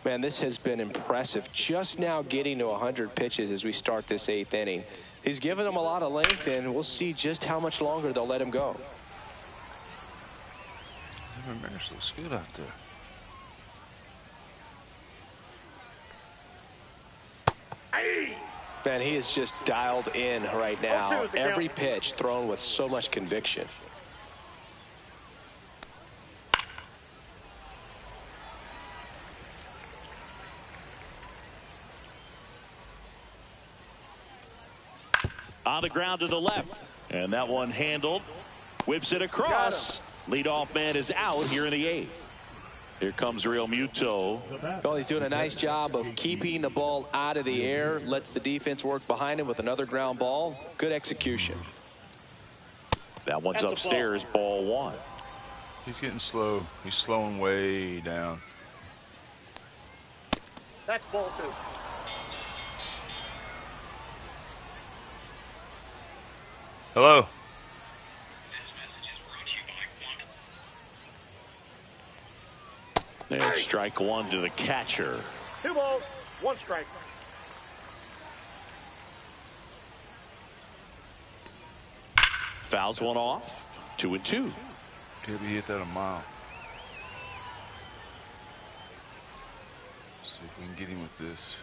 Man, this has been impressive. Just now getting to 100 pitches as we start this 8th inning. He's given them a lot of length, and we'll see just how much longer they'll let him go. Marsh looks good out there. Man, he is just dialed in right now. Every pitch thrown with so much conviction. On the ground to the left. And that one handled. Whips it across. Leadoff man is out here in the 8th. Here comes Real Muto. Well, he's doing a nice job of keeping the ball out of the air. Lets the defense work behind him with another ground ball. Good execution. That one's upstairs, ball 1. He's getting slow. He's slowing way down. That's ball 2. Hello. And strike 1 to the catcher. 2 balls, 1 strike. Fouls one off. 2-2. Could he hit that a mile? See if we can get him with this.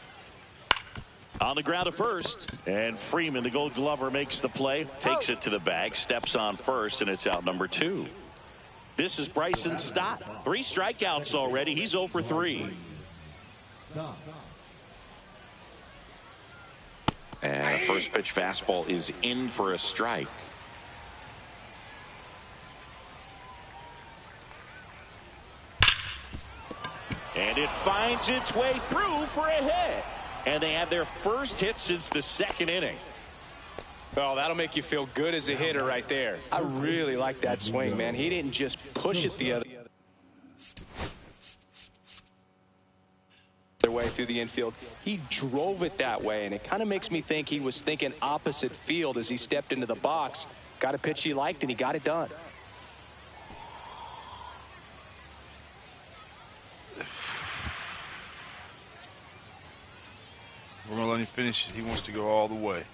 On the ground to first. And Freeman, the Gold Glover, makes the play. Takes it to the bag. Steps on first, and it's out number 2. This is Bryson Stott. 3 strikeouts already. He's 0 for 3. And a first pitch fastball is in for a strike. And it finds its way through for a hit. And they have their first hit since the 2nd inning. Well, that'll make you feel good as a hitter right there. I really like that swing, man. He didn't just push it the other way through the infield. He drove it that way, and it kind of makes me think he was thinking opposite field as he stepped into the box. Got a pitch he liked, and he got it done. We're going to let him finish it. He wants to go all the way.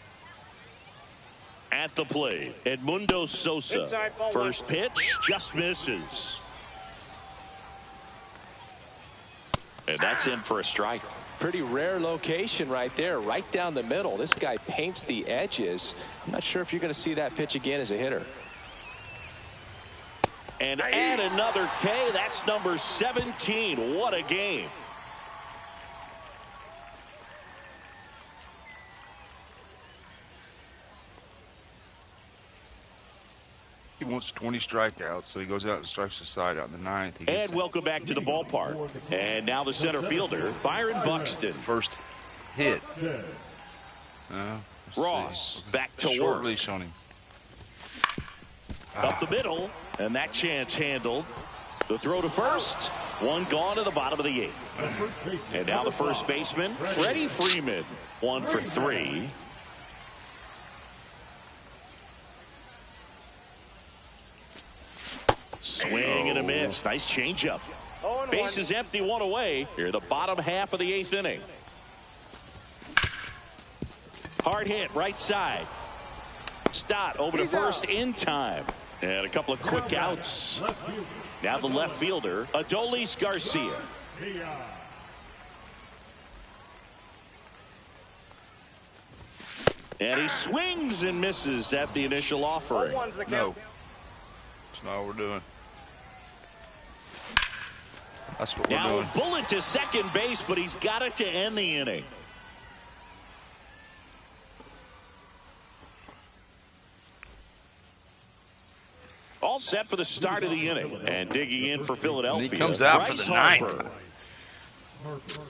At the plate, Edmundo Sosa. First pitch just misses. And that's in for a strike. Pretty rare location right there, right down the middle. This guy paints the edges. I'm not sure if you're going to see that pitch again as a hitter. And add another K. That's number 17. What a game. He wants 20 strikeouts, so he goes out and strikes the side out in the 9th. And welcome back to the ballpark. And now the center fielder, Byron Buxton. First hit. Ross back to short work. leash on him. Up the middle, and that chance handled. The throw to first. One gone to the bottom of the 8th. And now the first baseman, Freddie Freeman. 1 for 3. Swing and a miss. Nice changeup. Base is empty, one away. Here, the bottom half of the 8th inning. Hard hit, right side. Stott over to first in time. And a couple of quick outs. Now the left fielder, Adolis Garcia. And he swings and misses at the initial offering. No. That's not what we're doing. That's what we're doing. Now a bullet to second base, but he's got it to end the inning. All set for the start of the inning. And digging in for Philadelphia. And he comes out Bryce for the ninth. Harper.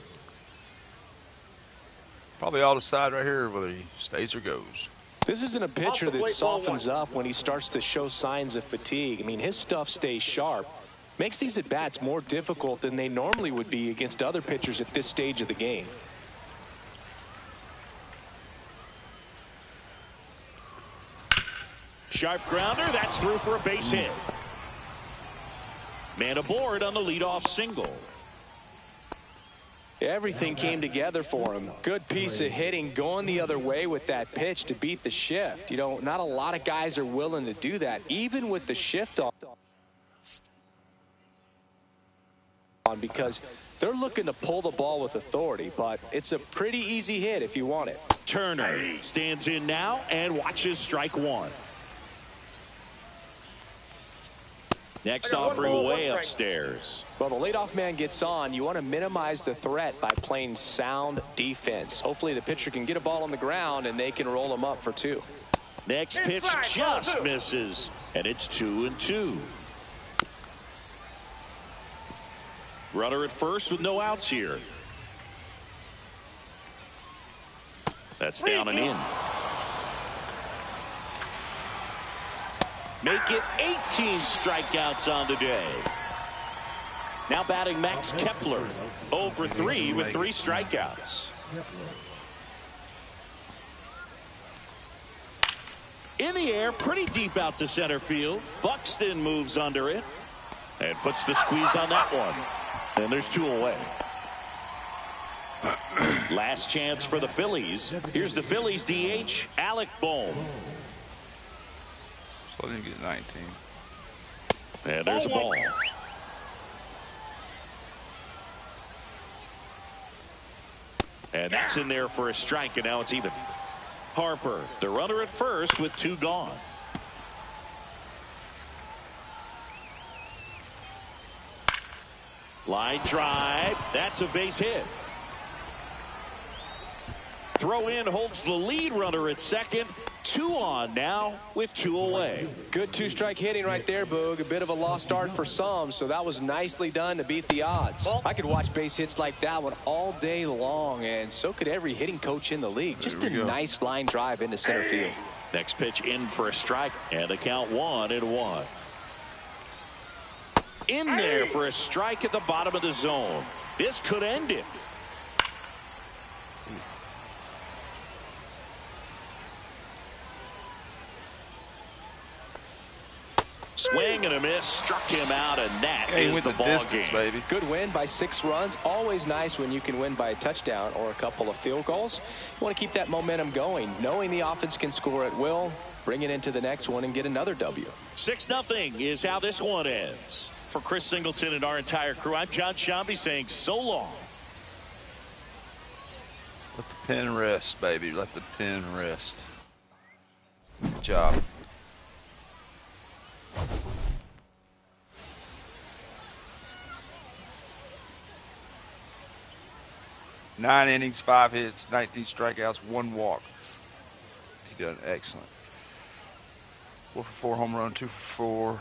Probably all decide right here whether he stays or goes. This isn't a pitcher that softens up when he starts to show signs of fatigue. I mean, his stuff stays sharp. Makes these at-bats more difficult than they normally would be against other pitchers at this stage of the game. Sharp grounder. That's through for a base hit. Man aboard on the leadoff single. Everything came together for him. Good piece of hitting, going the other way with that pitch to beat the shift. You know, not a lot of guys are willing to do that, even with the shift on, because they're looking to pull the ball with authority, but it's a pretty easy hit if you want it. Turner stands in now and watches strike one. Next offering away upstairs. Well, the leadoff man gets on. You want to minimize the threat by playing sound defense. Hopefully the pitcher can get a ball on the ground and they can roll him up for 2. Next pitch just misses, and it's 2-2. Runner at first with no outs here. That's down and in. Make it 18 strikeouts on the day. Now batting Max Kepler. 0 for 3 with 3 strikeouts. In the air, pretty deep out to center field. Buxton moves under it and puts the squeeze on that one. And there's 2 away. Last chance for the Phillies. Here's the Phillies DH, Alec Bohm. So they didn't get 19. And there's a ball. And that's in there for a strike, and now it's even. Harper, the runner at first with 2 gone. Line drive. That's a base hit. Throw in holds the lead runner at second. 2 on now with 2 away. Good 2-strike hitting right there, Boog. A bit of a lost start for some, so that was nicely done to beat the odds. I could watch base hits like that one all day long, and so could every hitting coach in the league. Just a nice line drive into center field. Next pitch in for a strike, and the count 1-1. In there for a strike at the bottom of the zone. This could end it. Swing and a miss, struck him out, and that is the ball game. Baby. Good win by 6 runs. Always nice when you can win by a touchdown or a couple of field goals. You want to keep that momentum going, knowing the offense can score at will, bring it into the next one and get another W. 6-0 is how this one ends. For Chris Singleton and our entire crew, I'm John Shambi saying so long. Let the pen rest, baby. Let the pen rest. Good job. Nine innings, 5 hits, 19 strikeouts, 1 walk. He done excellent. 4 for 4 home run, 2 for 4.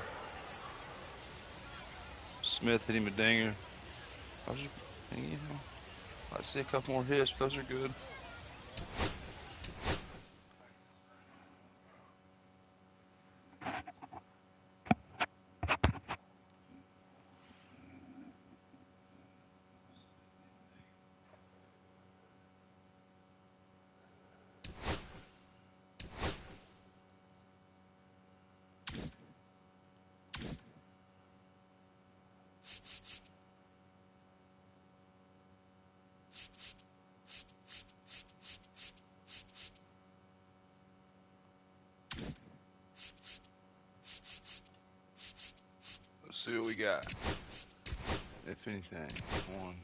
Smith hit him a dinger. Those are, you know, I'd see a couple more hits, but those are good. see what we got. If anything. One.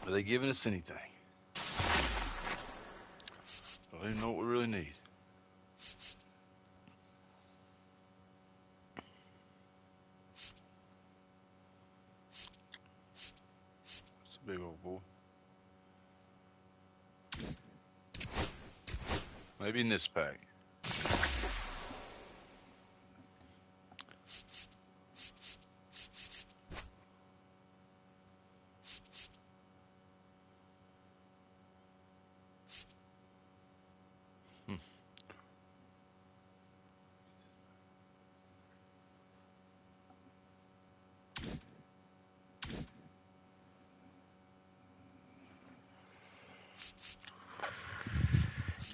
Are they giving us anything? I don't even know what we really need. It's a big old boy. Maybe in this pack.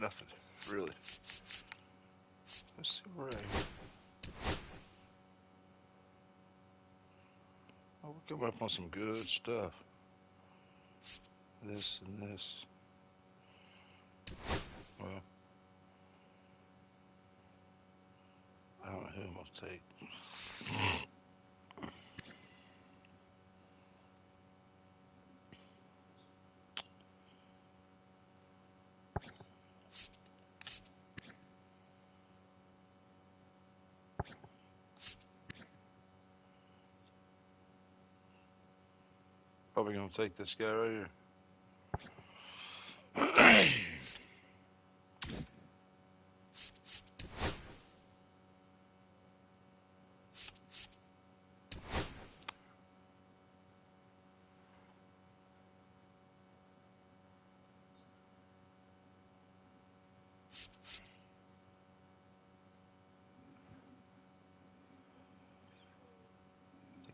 Nothing, really. Let's see where I am. Oh, we're coming up on some good stuff. This and this. Well, I don't know who I'm going to take. Probably going to take this guy right here.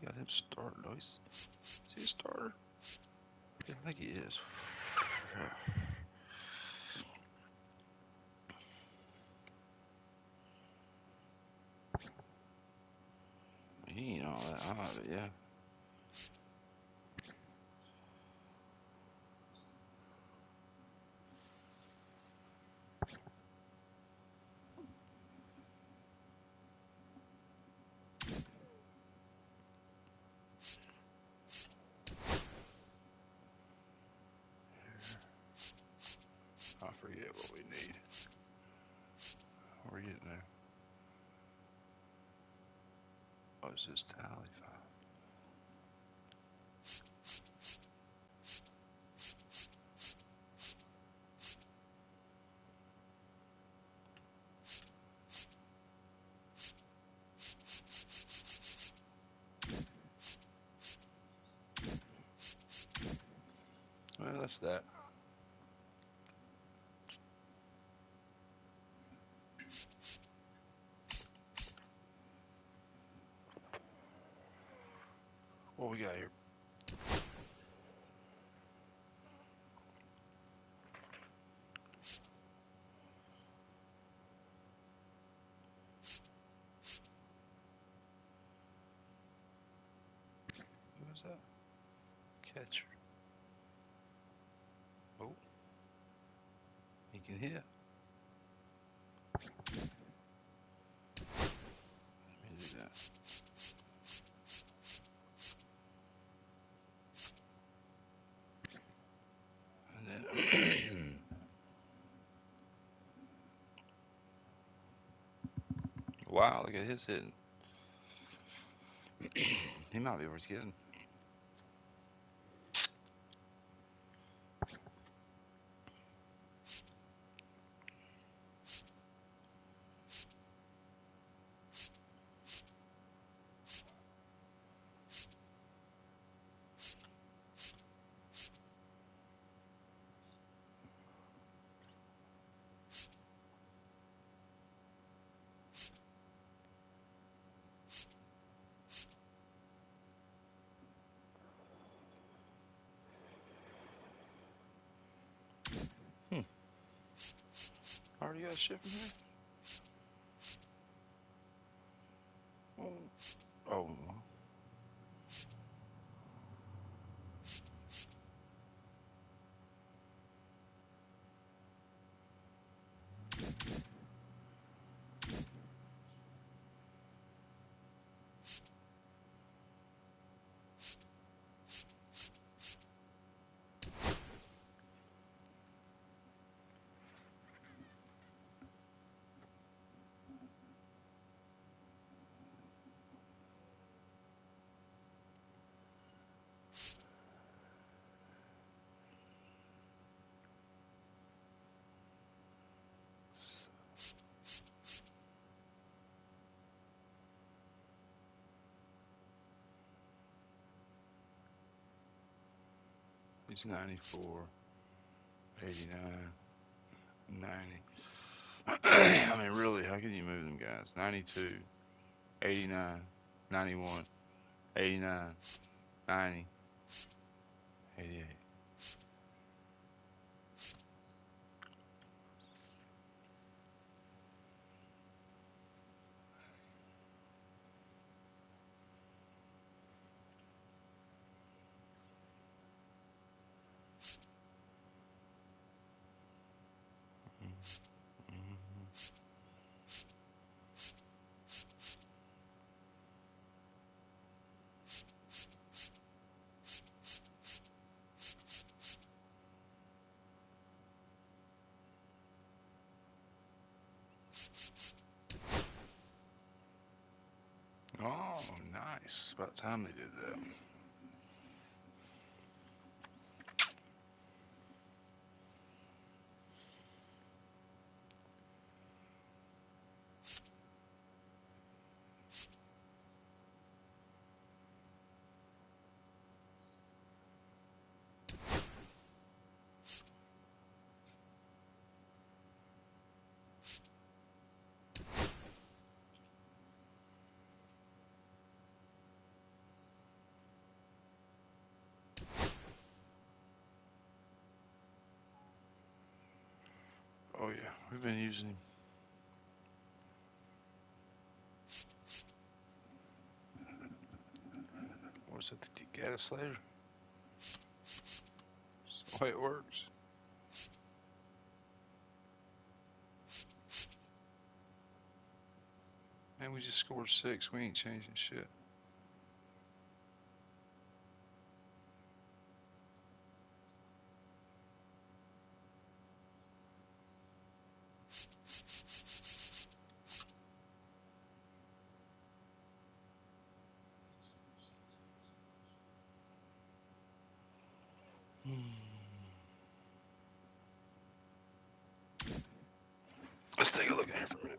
They got him starting. Oh, is he a starter? Yeah, I think he is. He ain't all that high, but yeah. I forget what we need. We're getting there. Oh, it's just tally file. Well, that's that. What we got here? Who is that? Catcher. Oh. He can hit. Let me do that. And then wow, look at his hitting. He might be worth getting. Already got shit from here? Oh. He's 94, 89, 90. I mean, really, how can you move them guys? 92, 89, 91, 89, 90, 88. Oh, nice. About time they did that. Oh, yeah. We've been using him. What's it, the Gaddis Slater? That's the way it works. Man, we just scored 6. We ain't changing shit. Let's take a look at here for a minute.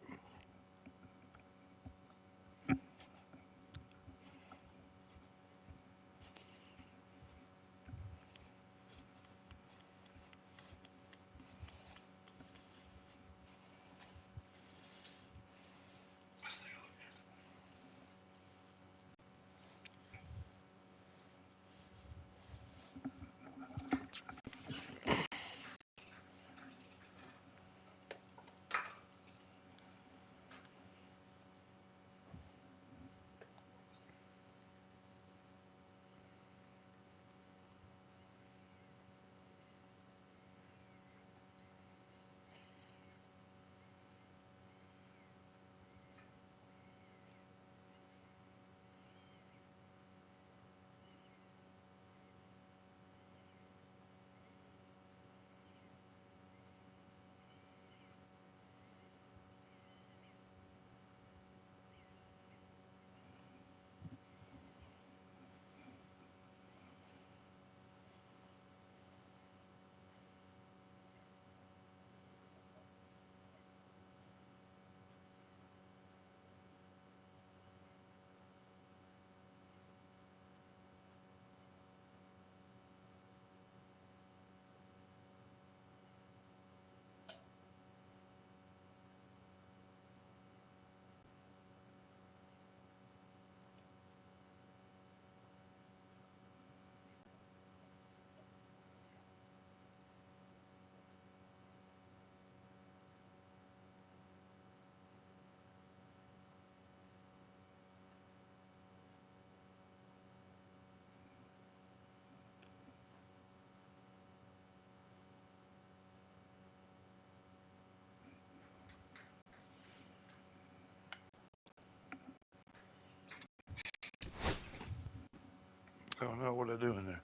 I don't know what they're doing there.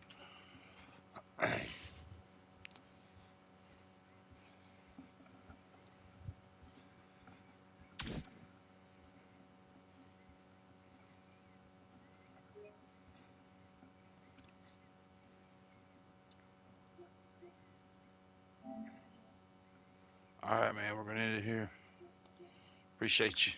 All right, man, we're going to end it here. Appreciate you.